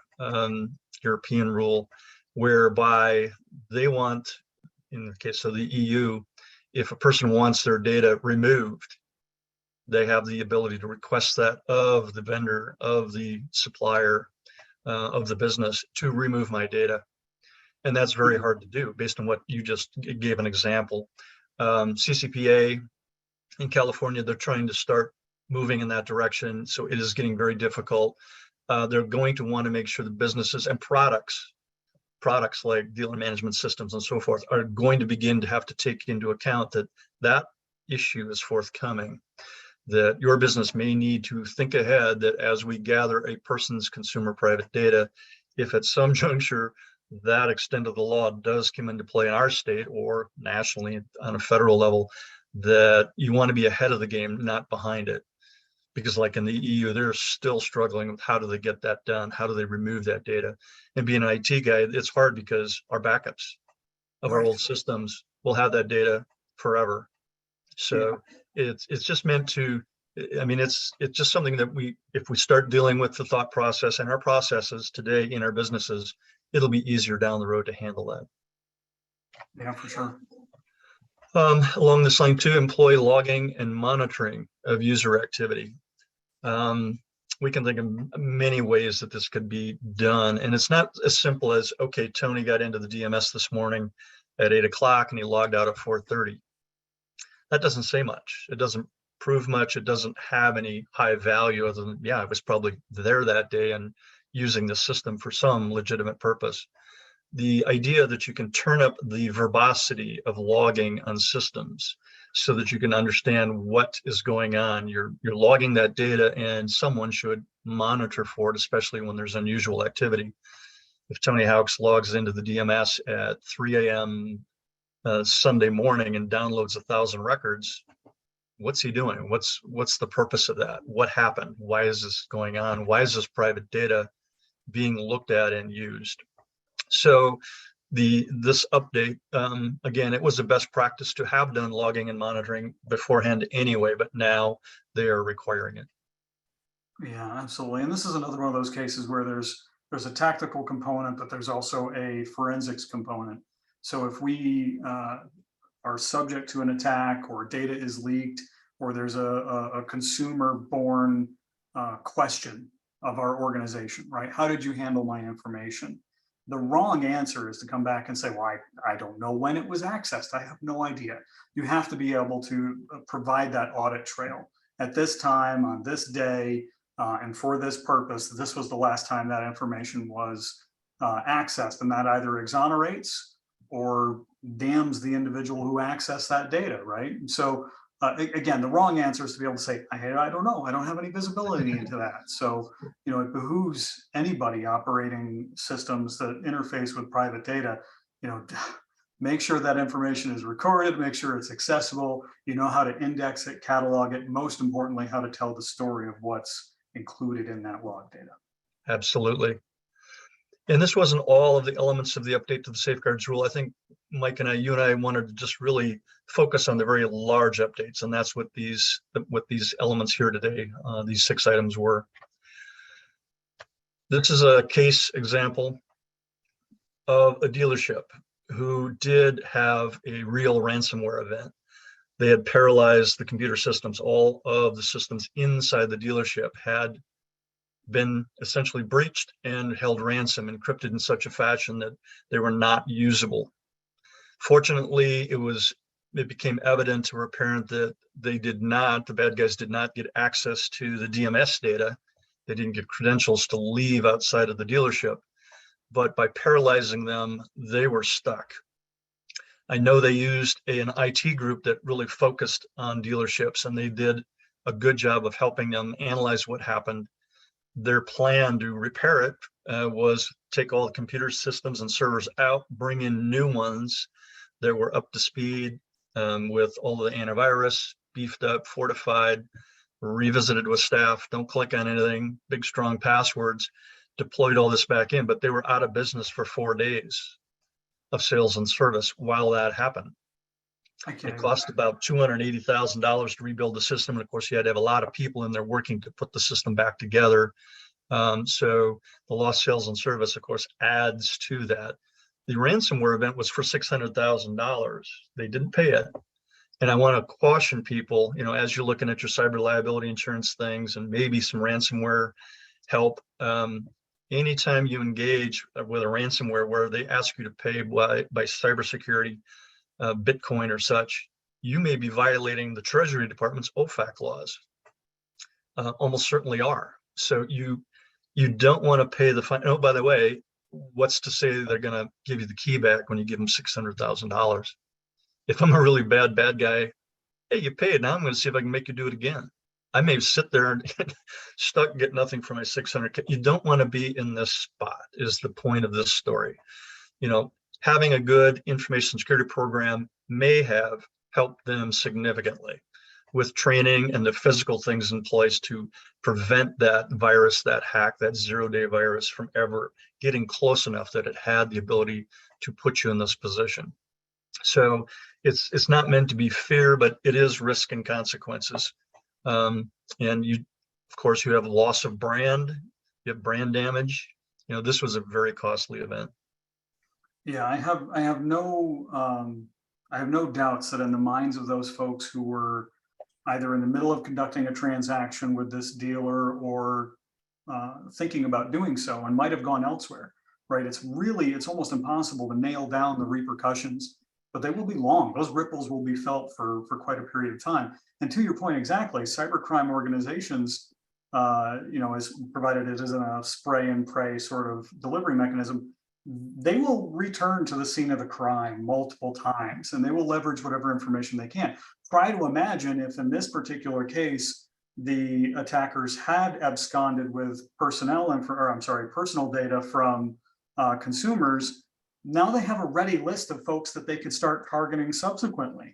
European rule, whereby they want, in the case of the EU, if a person wants their data removed, they have the ability to request that of the vendor, of the supplier, of the business to remove my data. And that's very hard to do based on what you just gave an example. CCPA in California, they're trying to start moving in that direction. So it is getting very difficult. They're going to want to make sure the businesses and products like dealer management systems and so forth are going to begin to have to take into account that issue is forthcoming, that your business may need to think ahead that as we gather a person's consumer private data, if at some juncture that extent of the law does come into play in our state or nationally on a federal level, that you want to be ahead of the game, not behind it. Because like in the EU, they're still struggling with how do they get that done? How do they remove that data? And being an IT guy, it's hard because our backups of our old systems will have that data forever. So it's just meant to, I mean, it's just something that if we start dealing with the thought process and our processes today in our businesses, it'll be easier down the road to handle that. Yeah, for sure. Along this line too, employee logging and monitoring of user activity. We can think of many ways that this could be done. And it's not as simple as, okay, Tony got into the DMS this morning at 8 o'clock and he logged out at 4:30. That doesn't say much. It doesn't prove much. It doesn't have any high value other than, yeah, I was probably there that day and using the system for some legitimate purpose. The idea that you can turn up the verbosity of logging on systems so that you can understand what is going on. You're logging that data and someone should monitor for it, especially when there's unusual activity. If Tony Hawks logs into the DMS at 3 a.m. Sunday morning and downloads 1,000 records, what's he doing? What's the purpose of that? What happened? Why is this going on? Why is this private data being looked at and used? So this update, again, it was a best practice to have done logging and monitoring beforehand anyway, but now they are requiring it. Yeah, absolutely. And this is another one of those cases where there's a tactical component, but there's also a forensics component. So if we are subject to an attack or data is leaked or there's a consumer-born question of our organization, right? How did you handle my information? The wrong answer is to come back and say, well, I don't know when it was accessed. I have no idea. You have to be able to provide that audit trail. At this time, on this day, and for this purpose, this was the last time that information was accessed, and that either exonerates or damns the individual who accessed that data, right? And so again, the wrong answer is to be able to say, I don't know, I don't have any visibility into that. So, it behooves anybody operating systems that interface with private data, make sure that information is recorded, make sure it's accessible, how to index it, catalog it, most importantly, how to tell the story of what's included in that log data. Absolutely. And this wasn't all of the elements of the update to the safeguards rule. I think Mike and you and I wanted to just really focus on the very large updates, and that's what these elements here today, these 6 items were. This is a case example of a dealership who did have a real ransomware event. They had paralyzed the computer systems. All of the systems inside the dealership had been essentially breached and held ransom, encrypted in such a fashion that they were not usable. Fortunately, it was it became evident or apparent that the bad guys did not get access to the DMS data. They didn't get credentials to leave outside of the dealership, but by paralyzing them, they were stuck. I know they used an IT group that really focused on dealerships, and they did a good job of helping them analyze what happened. Their plan to repair it was take all the computer systems and servers out, bring in new ones that were up to speed with all the antivirus, beefed up, fortified, revisited with staff, don't click on anything, big strong passwords, deployed all this back in, but they were out of business for 4 days of sales and service while that happened. It cost about $280,000 to rebuild the system. And of course, you had to have a lot of people in there working to put the system back together. So the lost sales and service, of course, adds to that. The ransomware event was for $600,000. They didn't pay it. And I want to caution people, as you're looking at your cyber liability insurance things and maybe some ransomware help, anytime you engage with a ransomware where they ask you to pay by cybersecurity, Bitcoin or such, you may be violating the Treasury Department's OFAC laws. Almost certainly are. So you don't want to pay the fine. Oh, by the way, what's to say they're going to give you the key back when you give them $600,000? If I'm a really bad guy, hey, you paid. Now I'm going to see if I can make you do it again. I may sit there and stuck, get nothing for my 600K. You don't want to be in this spot is the point of this story. Having a good information security program may have helped them significantly with training and the physical things in place to prevent that virus, that hack, that 0-day virus from ever getting close enough that it had the ability to put you in this position. So it's not meant to be fear, but it is risk and consequences. And of course, you have loss of brand, you have brand damage. This was a very costly event. Yeah, I have no doubts that in the minds of those folks who were either in the middle of conducting a transaction with this dealer or thinking about doing so and might have gone elsewhere, right? It's almost impossible to nail down the repercussions, but they will be long. Those ripples will be felt for quite a period of time. And to your point exactly, cybercrime organizations, as provided it isn't a spray and pray sort of delivery mechanism, they will return to the scene of the crime multiple times, and they will leverage whatever information they can. Try to imagine if in this particular case, the attackers had absconded with personal data from consumers. Now they have a ready list of folks that they could start targeting subsequently.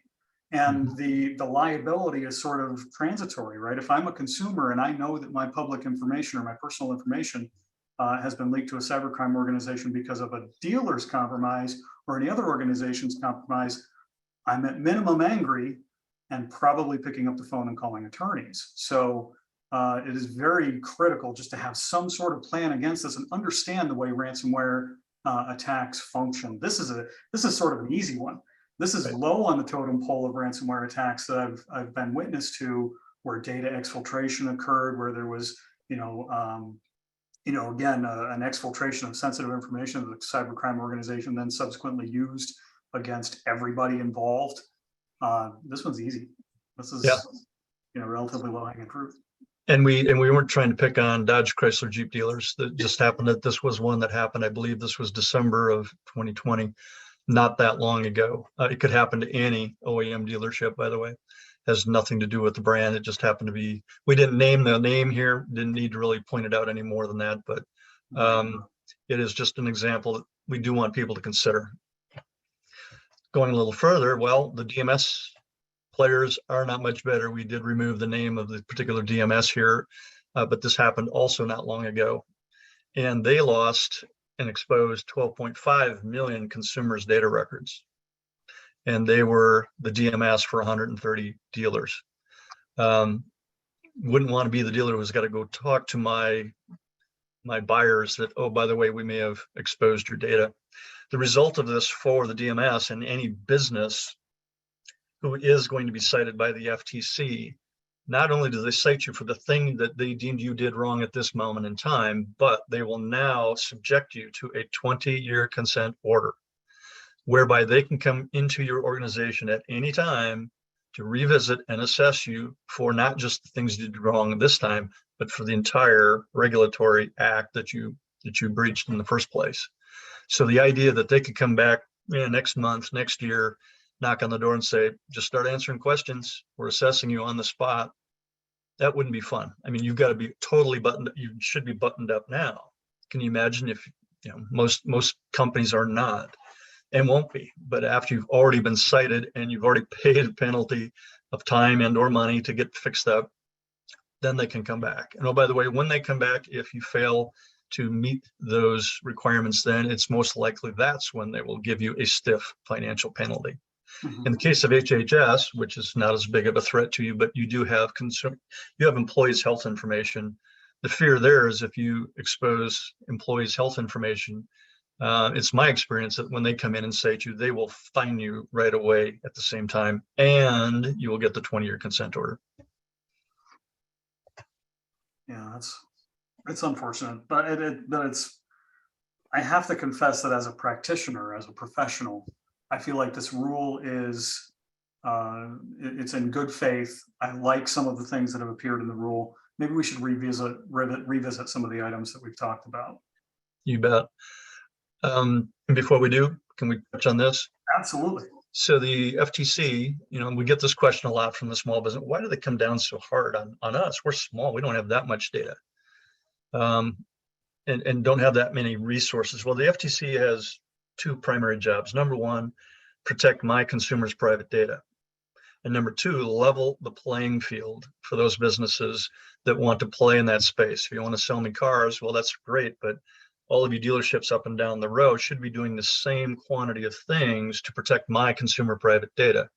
And the liability is sort of transitory, right? If I'm a consumer and I know that my public information or my personal information has been leaked to a cybercrime organization because of a dealer's compromise or any other organization's compromise, I'm at minimum angry and probably picking up the phone and calling attorneys. So it is very critical just to have some sort of plan against this and understand the way ransomware attacks function. This is sort of an easy one. This is low on the totem pole of ransomware attacks that I've been witness to, where data exfiltration occurred, where there was, again, an exfiltration of sensitive information that the cybercrime organization then subsequently used against everybody involved. This one's easy. This is, relatively low-hanging fruit. And we weren't trying to pick on Dodge Chrysler Jeep dealers. That just happened that this was one that happened. I believe this was December of 2020, not that long ago. It could happen to any OEM dealership, by the way. Has nothing to do with the brand. It just happened to be, we didn't name the name here, didn't need to really point it out any more than that, but it is just an example that we do want people to consider. Going a little further, well, the DMS players are not much better. We did remove the name of the particular DMS here, but this happened also not long ago. And they lost and exposed 12.5 million consumers' data records. And they were the DMS for 130 dealers. Wouldn't want to be the dealer who's got to go talk to my buyers that, oh, by the way, we may have exposed your data. The result of this for the DMS and any business who is going to be cited by the FTC, not only do they cite you for the thing that they deemed you did wrong at this moment in time, but they will now subject you to a 20-year consent order, whereby they can come into your organization at any time to revisit and assess you for not just the things you did wrong this time, but for the entire regulatory act that you breached in the first place. So the idea that they could come back next month, next year, knock on the door and say, just start answering questions, we're assessing you on the spot, that wouldn't be fun. I mean, you've got to be totally buttoned, you should be buttoned up now. Can you imagine if, most companies are not and won't be, but after you've already been cited and you've already paid a penalty of time and or money to get fixed up, then they can come back. And oh, by the way, when they come back, if you fail to meet those requirements, then it's most likely that's when they will give you a stiff financial penalty. In the case of HHS, which is not as big of a threat to you, but you do have employees' health information. The fear there is if you expose employees' health information, it's my experience that when they come in and say to you, they will fine you right away at the same time, and you will get the 20-year consent order. Yeah, it's unfortunate, but I have to confess that as a practitioner, as a professional, I feel like this rule is, it's in good faith. I like some of the things that have appeared in the rule. Maybe we should revisit some of the items that we've talked about. You bet. And before we do, can we touch on this? Absolutely. So the FTC, we get this question a lot from the small business. Why do they come down so hard on us? We're small. We don't have that much data, and don't have that many resources. Well, the FTC has two primary jobs. Number one, protect my consumers' private data. And number two, level the playing field for those businesses that want to play in that space. If you want to sell me cars, well, that's great, but all of you dealerships up and down the road should be doing the same quantity of things to protect my consumer private data.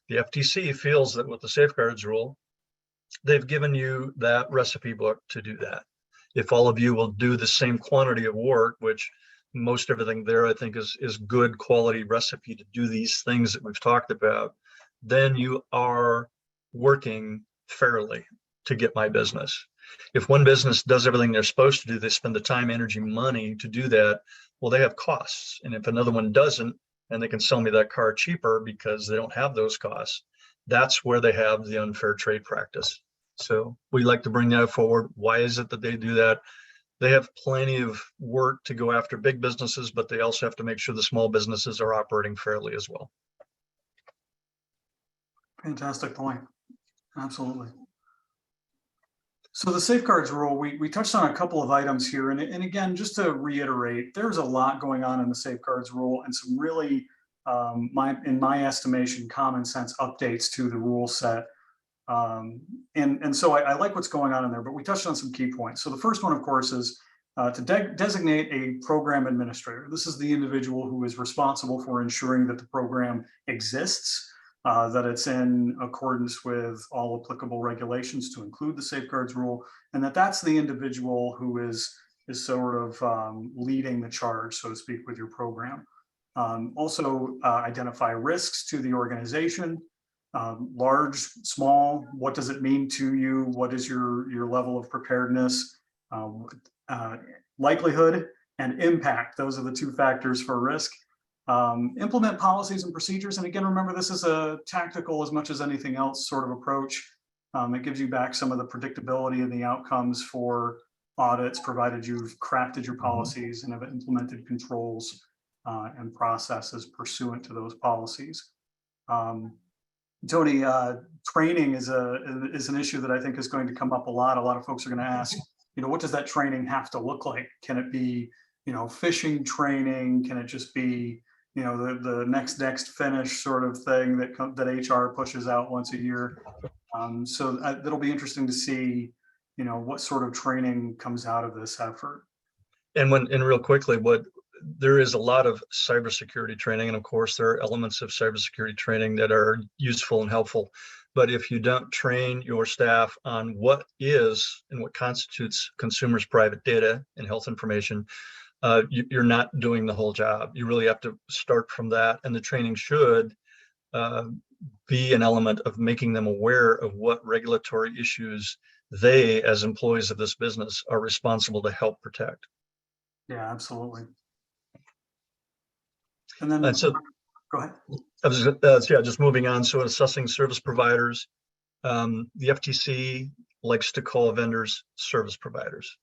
The FTC feels that with the safeguards rule, they've given you that recipe book to do that. If all of you will do the same quantity of work, which most everything there, I think, is good quality recipe to do these things that we've talked about, then you are working fairly to get my business. If one business does everything they're supposed to do, they spend the time, energy, money to do that, well, they have costs. And if another one doesn't, and they can sell me that car cheaper because they don't have those costs, that's where they have the unfair trade practice. So we like to bring that forward. Why is it that they do that? They have plenty of work to go after big businesses, but they also have to make sure the small businesses are operating fairly as well. Fantastic point. Absolutely. So the safeguards rule, we touched on a couple of items here. And again, just to reiterate, there's a lot going on in the safeguards rule and some really, in my estimation, common sense updates to the rule set. And so I like what's going on in there, but we touched on some key points. So the first one, of course, is to designate a program administrator. This is the individual who is responsible for ensuring that the program exists, that it's in accordance with all applicable regulations to include the safeguards rule, and that's the individual who is sort of leading the charge, so to speak, with your program. Also identify risks to the organization. Large, small, what does it mean to you? What is your level of preparedness? Likelihood and impact, those are the two factors for risk. Implement policies and procedures. And again, remember, this is a tactical as much as anything else sort of approach. It gives you back some of the predictability and the outcomes for audits, provided you've crafted your policies and have implemented controls and processes pursuant to those policies. Tony, training is an issue that I think is going to come up a lot. A lot of folks are going to ask, what does that training have to look like? Can it be, phishing training? Can it just be, the next finish sort of thing that HR pushes out once a year? So that'll be interesting to see, what sort of training comes out of this effort. And real quickly, there is a lot of cybersecurity training, and of course there are elements of cybersecurity training that are useful and helpful. But if you don't train your staff on what is and what constitutes consumers' private data and health information, you're not doing the whole job. You really have to start from that, and the training should be an element of making them aware of what regulatory issues they, as employees of this business, are responsible to help protect. Yeah, absolutely. And then, And so go ahead. I was, just moving on. So assessing service providers, the FTC likes to call vendors service providers.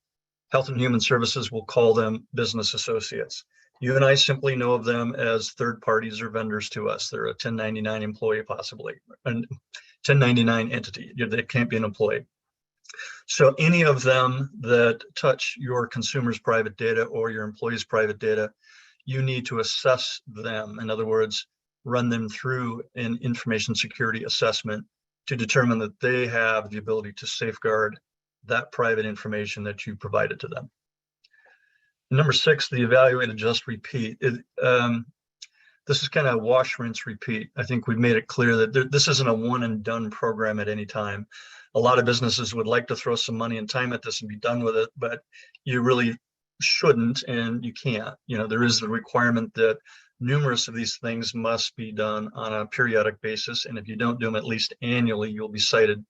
Health and Human Services will call them business associates. You and I simply know of them as third parties or vendors to us. They're a 1099 employee, possibly, a 1099 entity. They can't be an employee. So any of them that touch your consumer's private data or your employee's private data, you need to assess them. In other words, run them through an information security assessment to determine that they have the ability to safeguard that private information that you provided to them. Number 6, the evaluate, adjust, repeat. This is kind of wash, rinse, repeat. I think we've made it clear that this isn't a one and done program at any time. A lot of businesses would like to throw some money and time at this and be done with it, but you really shouldn't, and you can't. There is the requirement that numerous of these things must be done on a periodic basis, and if you don't do them at least annually, you'll be cited.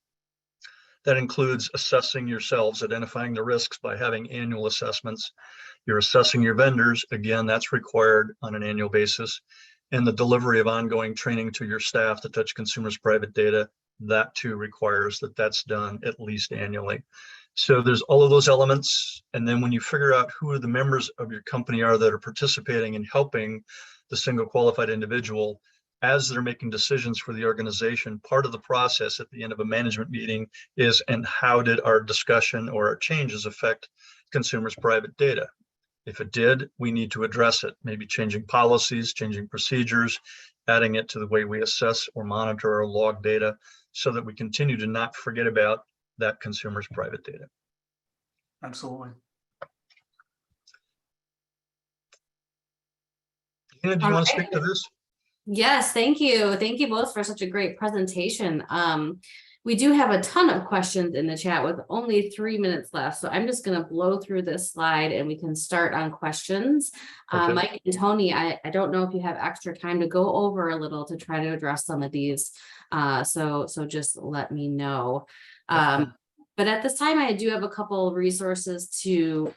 That includes assessing yourselves, identifying the risks by having annual assessments. You're assessing your vendors. Again, that's required on an annual basis. And the delivery of ongoing training to your staff to touch consumers' private data, that too requires that that's done at least annually. So there's all of those elements. And then when you figure out who the members of your company are that are participating in helping the single qualified individual, as they're making decisions for the organization, part of the process at the end of a management meeting is, and how did our discussion or our changes affect consumers' private data? If it did, we need to address it, maybe changing policies, changing procedures, adding it to the way we assess or monitor or log data so that we continue to not forget about that consumer's private data. Absolutely. Tina, do you want to speak to this? Yes, thank you. Thank you both for such a great presentation. We do have a ton of questions in the chat with only 3 minutes left. So I'm just going to blow through this slide and we can start on questions. Okay. Mike and Tony, I don't know if you have extra time to go over a little to try to address some of these. So just let me know. But at this time, I do have a couple of resources to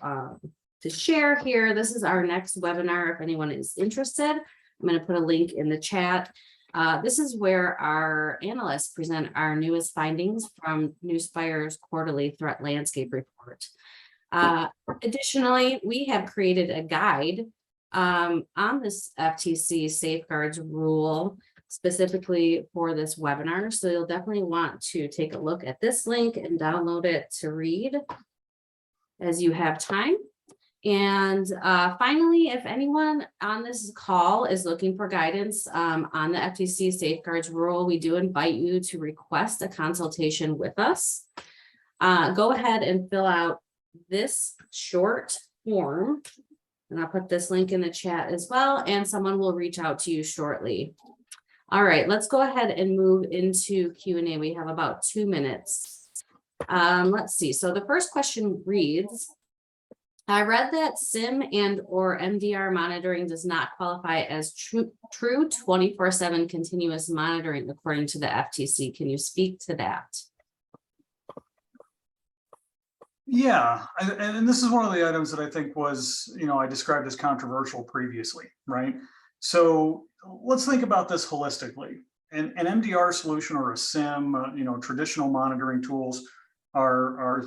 share here. This is our next webinar. If anyone is interested, I'm going to put a link in the chat. This is where our analysts present our newest findings from Newspire's quarterly threat landscape report. Additionally, we have created a guide on this FTC safeguards rule specifically for this webinar. So you'll definitely want to take a look at this link and download it to read as you have time. And finally, if anyone on this call is looking for guidance on the FTC safeguards rule, we do invite you to request a consultation with us. Go ahead and fill out this short form. And I'll put this link in the chat as well, and someone will reach out to you shortly. All right, let's go ahead and move into Q&A. We have about 2 minutes. Let's see. So the first question reads, I read that SIM and or MDR monitoring does not qualify as true 24/7 continuous monitoring according to the FTC. Can you speak to that? Yeah, and this is one of the items that I think was, I described as controversial previously, right? So let's think about this holistically. An MDR solution or a SIM, traditional monitoring tools are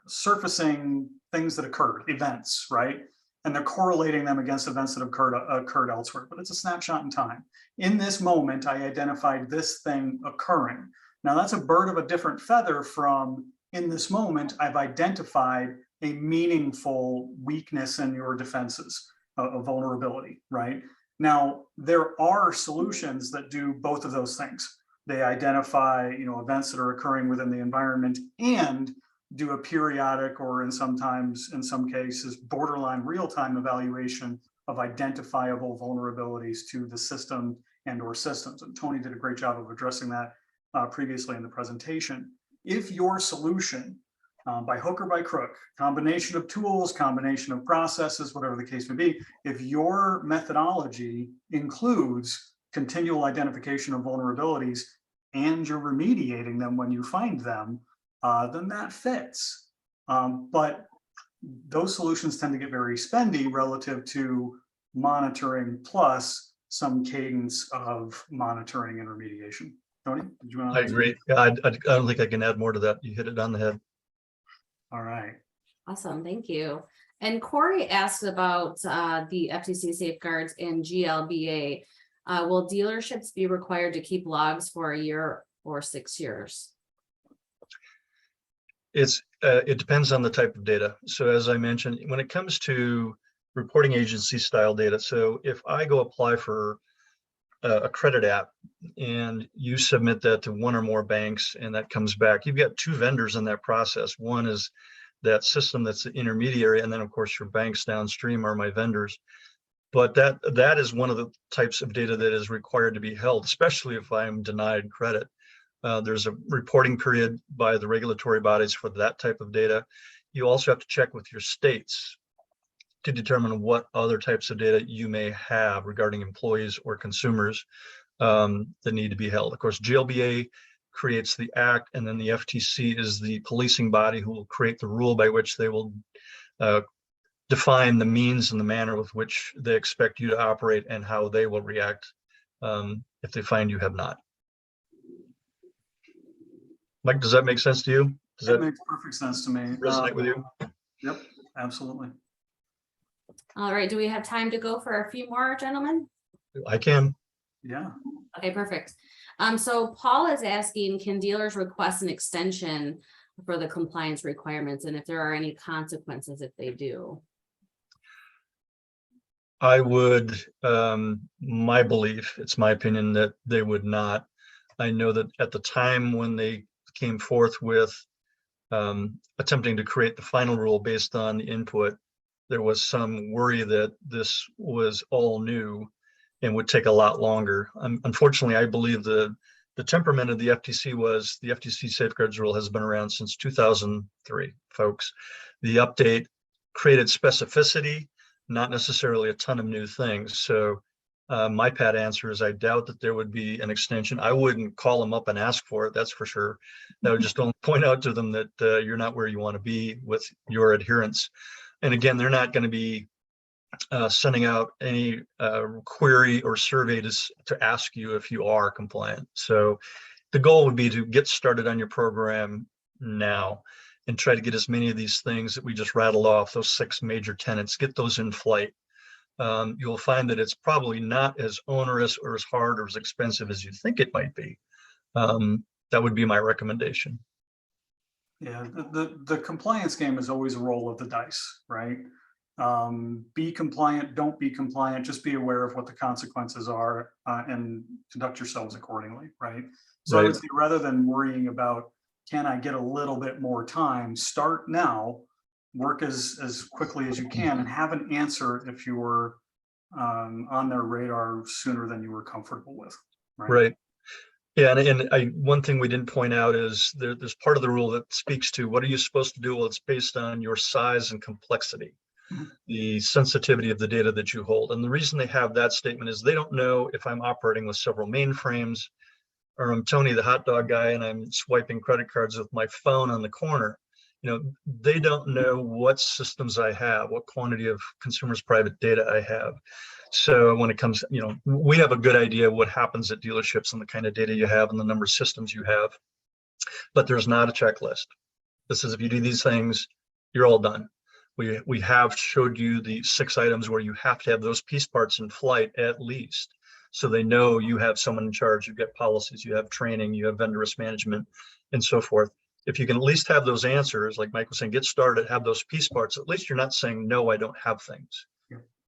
surfacing things that occurred, events, right? And they're correlating them against events that occurred elsewhere, but it's a snapshot in time. In this moment, I identified this thing occurring. Now that's a bird of a different feather from, in this moment, I've identified a meaningful weakness in your defenses, a vulnerability, right? Now, there are solutions that do both of those things. They identify, events that are occurring within the environment and do a periodic or in some cases, borderline real-time evaluation of identifiable vulnerabilities to the system and or systems. And Tony did a great job of addressing that previously in the presentation. If your solution, by hook or by crook, combination of tools, combination of processes, whatever the case may be, if your methodology includes continual identification of vulnerabilities and you're remediating them when you find them, then that fits. But those solutions tend to get very spendy relative to monitoring plus some cadence of monitoring and remediation. Tony, did you want I to? agree. Yeah, I don't think I can add more to that. You hit it on the head. All right. Awesome, thank you. And Corey asked about the FTC safeguards in GLBA. Will dealerships be required to keep logs for a year or 6 years? It depends on the type of data. So as I mentioned, when it comes to reporting agency style data, so if I go apply for a credit app and you submit that to one or more banks and that comes back, you've got two vendors in that process. One is that system that's the intermediary, and then of course your banks downstream are my vendors. But that is one of the types of data that is required to be held, especially if I'm denied credit. There's a reporting period by the regulatory bodies for that type of data. You also have to check with your states to determine what other types of data you may have regarding employees or consumers that need to be held. Of course, GLBA creates the act, and then the FTC is the policing body who will create the rule by which they will define the means and the manner with which they expect you to operate and how they will react if they find you have not. Mike, does that make sense to you? Does That that makes perfect sense to me. resonate with you? Yep, absolutely. All right, do we have time to go for a few more, gentlemen? I can. Yeah. Okay, perfect. So Paul is asking, can dealers request an extension for the compliance requirements, and if there are any consequences if they do? I would, my belief, it's my opinion that they would not. I know that at the time when they came forth with attempting to create the final rule based on the input, there was some worry that this was all new and would take a lot longer. Unfortunately, I believe the temperament of the FTC was the FTC safeguards rule has been around since 2003, folks. The update created specificity, not necessarily a ton of new things. So my pat answer is I doubt that there would be an extension. I wouldn't call them up and ask for it, that's for sure. I would just don't point out to them that you're not where you want to be with your adherence. And again, they're not going to be sending out any query or survey to ask you if you are compliant. So the goal would be to get started on your program now and try to get as many of these things that we just rattled off, those 6 major tenets, get those in flight. You'll find that it's probably not as onerous or as hard or as expensive as you think it might be. That would be my recommendation. Yeah, the compliance game is always a roll of the dice, right? Be compliant, don't be compliant, just be aware of what the consequences are and conduct yourselves accordingly, right? So I would say rather than worrying about, can I get a little bit more time, start now, work as quickly as you can and have an answer if you were on their radar sooner than you were comfortable with, right? Right. Yeah, and one thing we didn't point out is there's part of the rule that speaks to what are you supposed to do? Well, it's based on your size and complexity, the sensitivity of the data that you hold. And the reason they have that statement is they don't know if I'm operating with several mainframes or I'm Tony the hot dog guy and I'm swiping credit cards with my phone on the corner. You know, they don't know what systems I have, what quantity of consumers' private data I have. So when it comes, you know, we have a good idea of what happens at dealerships and the kind of data you have and the number of systems you have, but there's not a checklist. This is if you do these things, you're all done. We have showed you the 6 items where you have to have those piece parts in flight at least. So they know you have someone in charge, you get policies, you have training, you have vendor risk management and so forth. If you can at least have those answers, like Mike was saying, get started, have those piece parts, at least you're not saying, no, I don't have things.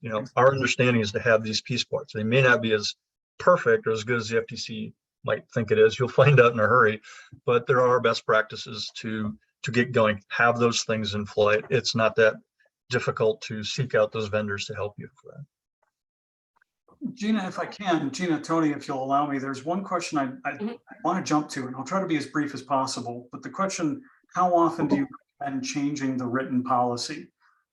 You know, our understanding is to have these piece parts. They may not be as perfect or as good as the FTC might think it is. You'll find out in a hurry, but there are best practices to get going. Have those things in flight. It's not that difficult to seek out those vendors to help you for that. Gina, if I can, Gina, Tony, if you'll allow me, there's one question I want to jump to, and I'll try to be as brief as possible. But the question, how often do you recommend changing the written policy?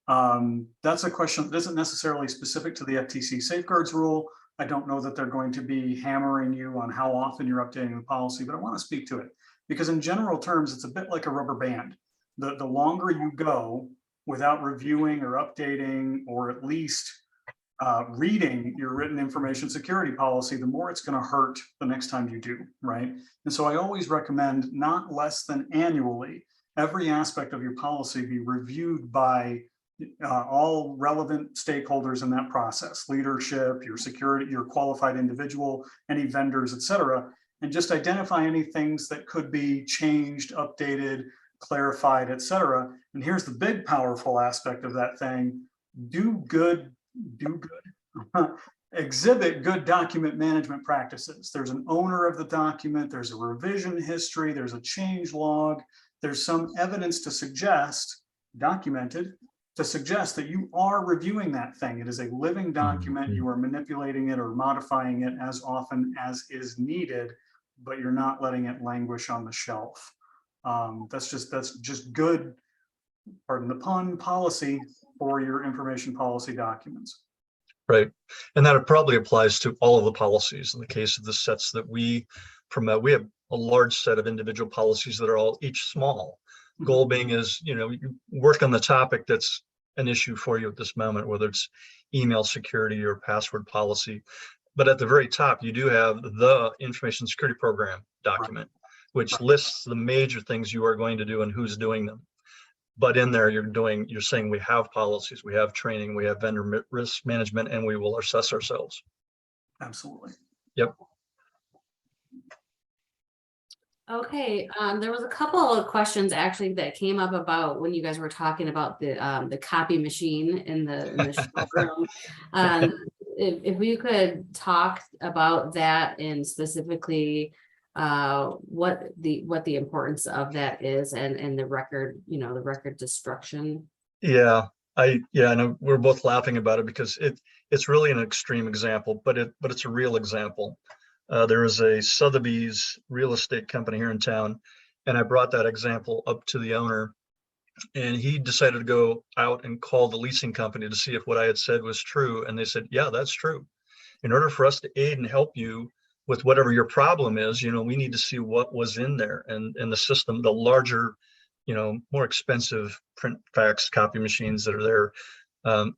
That's a question that isn't necessarily specific to the FTC safeguards rule. I don't know that they're going to be hammering you on how often you're updating the policy, but I want to speak to it because in general terms, it's a bit like a rubber band. The longer you go without reviewing or updating, or at least reading your written information security policy, the more it's going to hurt the next time you do, right? And so I always recommend not less than annually, every aspect of your policy be reviewed by all relevant stakeholders in that process, leadership, your security, your qualified individual, any vendors, et cetera, and just identify any things that could be changed, updated, clarified, et cetera. And here's the big powerful aspect of that thing: do good, exhibit good document management practices. There's an owner of the document, there's a revision history, there's a change log, there's some evidence to suggest, documented, to suggest that you are reviewing that thing. It is a living document. You are manipulating it or modifying it as often as is needed, but you're not letting it languish on the shelf. That's just good, pardon the pun, policy for your information policy documents. Right. And that probably applies to all of the policies. In the case of the sets that we promote, we have a large set of individual policies that are all each small. Goal being is, you work on the topic that's an issue for you at this moment, whether it's email security or password policy. But at the very top, you do have the information security program document, which lists the major things you are going to do and who's doing them. But in there, you're saying we have policies, we have training, we have vendor risk management, and we will assess ourselves. Absolutely. Yep. Okay, there was a couple of questions actually that came up about when you guys were talking about the copy machine in the showroom. If we could talk about that and specifically what the importance of that is and the record, the record destruction. Yeah, I know we're both laughing about it because it's really an extreme example, but it's a real example. There is a Sotheby's real estate company here in town, and I brought that example up to the owner, and he decided to go out and call the leasing company to see if what I had said was true. And they said, yeah, that's true. In order for us to aid and help you with whatever your problem is, we need to see what was in there. And the system, the larger, more expensive print fax copy machines that are there,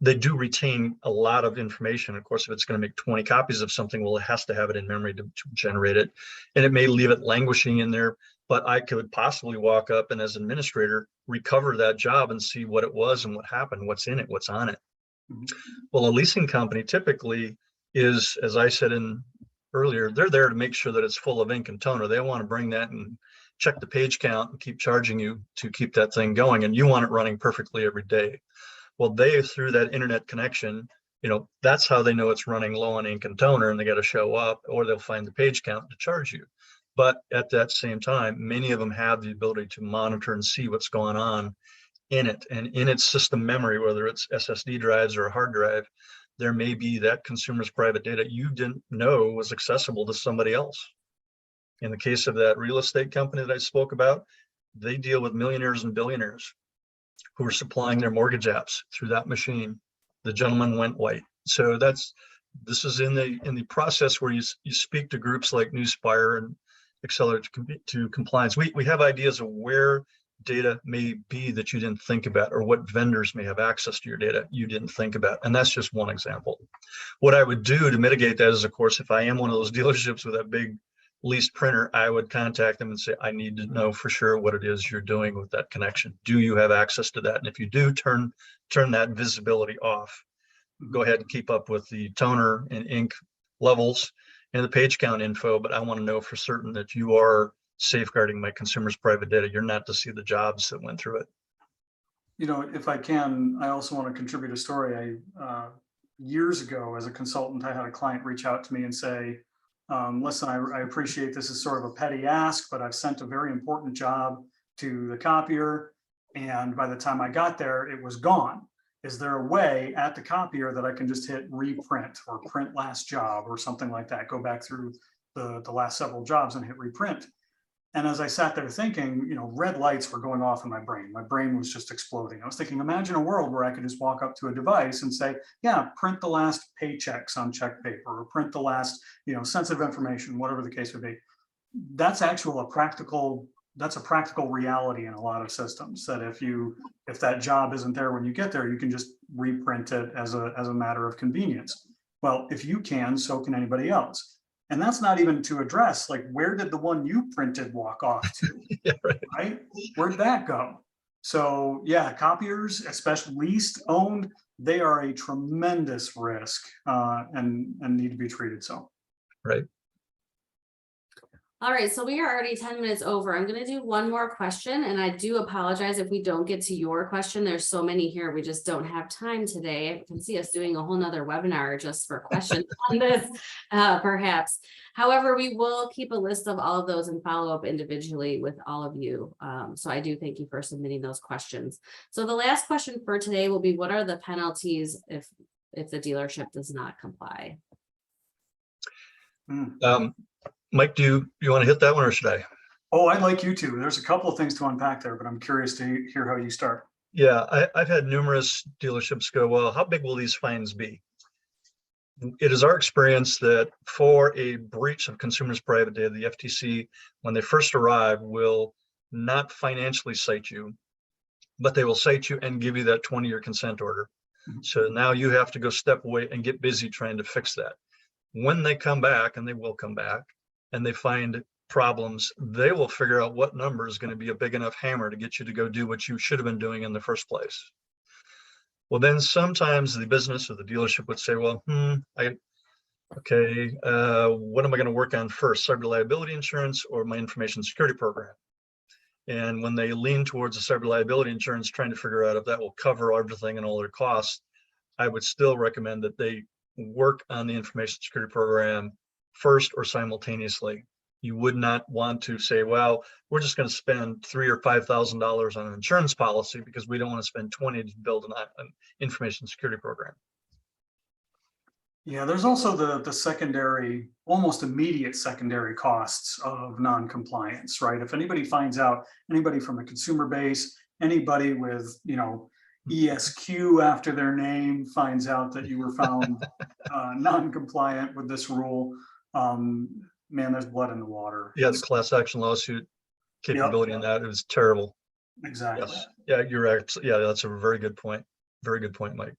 they do retain a lot of information. Of course, if it's going to make 20 copies of something, well, it has to have it in memory to generate it. And it may leave it languishing in there, but I could possibly walk up and as administrator, recover that job and see what it was and what happened, what's in it, what's on it. Well, a leasing company typically is, as I said earlier, they're there to make sure that it's full of ink and toner. They want to bring that and check the page count and keep charging you to keep that thing going. And you want it running perfectly every day. Well, they, through that internet connection, that's how they know it's running low on ink and toner, and they got to show up, or they'll find the page count to charge you. But at that same time, many of them have the ability to monitor and see what's going on in it. And in its system memory, whether it's SSD drives or a hard drive, there may be that consumer's private data you didn't know was accessible to somebody else. In the case of that real estate company that I spoke about, they deal with millionaires and billionaires who are supplying their mortgage apps through that machine. The gentleman went white. So this is in the process where you speak to groups like Newspire and Accelerate to Compliance. We have ideas of where data may be that you didn't think about, or what vendors may have access to your data you didn't think about. And that's just one example. What I would do to mitigate that is, of course, if I am one of those dealerships with that big leased printer, I would contact them and say, I need to know for sure what it is you're doing with that connection. Do you have access to that? And if you do, turn that visibility off. Go ahead and keep up with the toner and ink levels and the page count info, but I want to know for certain that you are safeguarding my consumer's private data. You're not to see the jobs that went through it. If I can, I also want to contribute a story. Years ago, as a consultant, I had a client reach out to me and say, listen, I appreciate this is sort of a petty ask, but I've sent a very important job to the copier, and by the time I got there, it was gone. Is there a way at the copier that I can just hit reprint or print last job or something like that? Go back through the last several jobs and hit reprint. And as I sat there thinking, red lights were going off in my brain. My brain was just exploding. I was thinking, imagine a world where I could just walk up to a device and say, yeah, print the last paychecks on check paper, or print the last, sensitive information, whatever the case would be. That's a practical that's a practical reality in a lot of systems, that if that job isn't there when you get there, you can just reprint it as a matter of convenience. Well, if you can, so can anybody else. And that's not even to address, like, where did the one you printed walk off to, Yeah, right. right? Where'd that go? So yeah, copiers, especially leased, owned, they are a tremendous risk and need to be treated so. Right. All right, so we are already 10 minutes over. I'm going to do one more question, and I do apologize if we don't get to your question. There's so many here. We just don't have time today. I can see us doing a whole nother webinar just for questions on this, perhaps. However, we will keep a list of all of those and follow up individually with all of you. So I do thank you for submitting those questions. So the last question for today will be, what are the penalties if the dealership does not comply? Mike, do you want to hit that one, or should I? Oh, I'd like you to. There's a couple of things to unpack there, but I'm curious to hear how you start. Yeah, I've had numerous dealerships go, well, how big will these fines be? It is our experience that for a breach of consumers' private data, the FTC, when they first arrive, will not financially cite you, but they will cite you and give you that 20-year consent order. So now you have to go step away and get busy trying to fix that. When they come back, and they will come back, and they find problems, they will figure out what number is going to be a big enough hammer to get you to go do what you should have been doing in the first place. Well, then sometimes the business or the dealership would say, well, what am I going to work on first, cyber liability insurance or my information security program? And when they lean towards the cyber liability insurance, trying to figure out if that will cover everything and all their costs, I would still recommend that they work on the information security program first or simultaneously. You would not want to say, well, we're just going to spend $3,000 or $5,000 on an insurance policy because we don't want to spend 20 to build an information security program. Yeah, there's also the secondary, almost immediate secondary costs of non-compliance, right? If anybody finds out, anybody from a consumer base, anybody with, ESQ after their name finds out that you were found non-compliant with this rule, man, there's blood in the water. Yeah, the class action lawsuit capability in that, it was terrible. Exactly. Yes. Yeah, you're right. Yeah, that's a very good point. Very good point, Mike.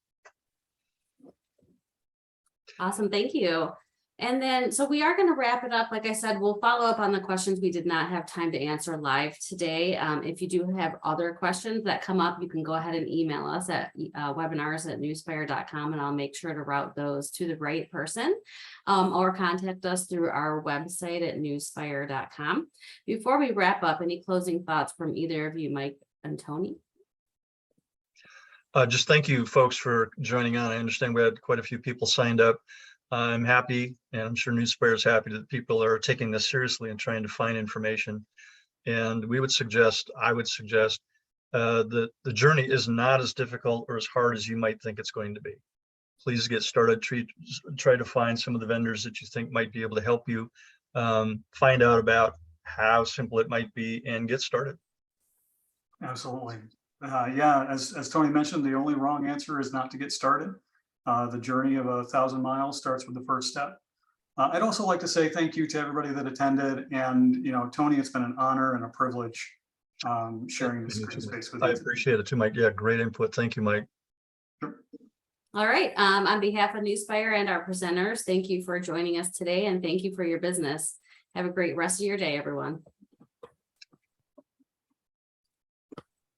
Awesome, thank you. And then, so we are going to wrap it up. Like I said, we'll follow up on the questions we did not have time to answer live today. If you do have other questions that come up, you can go ahead and email us at webinars@newspire.com, and I'll make sure to route those to the right person, or contact us through our website at newspire.com. Before we wrap up, any closing thoughts from either of you, Mike and Tony? Just thank you folks for joining on. I understand we had quite a few people signed up. I'm happy, and I'm sure Newspire is happy that people are taking this seriously and trying to find information. And I would suggest that the journey is not as difficult or as hard as you might think it's going to be. Please get started. Try to find some of the vendors that you think might be able to help you. Find out about how simple it might be and get started. Absolutely. Yeah, as Tony mentioned, the only wrong answer is not to get started. The journey of 1,000 miles starts with the first step. I'd also like to say thank you to everybody that attended. And, Tony, it's been an honor and a privilege sharing this screen space with you. I appreciate it too, Mike. Yeah, great input. Thank you, Mike. Sure. All right. On behalf of Newspire and our presenters, thank you for joining us today, and thank you for your business. Have a great rest of your day, everyone.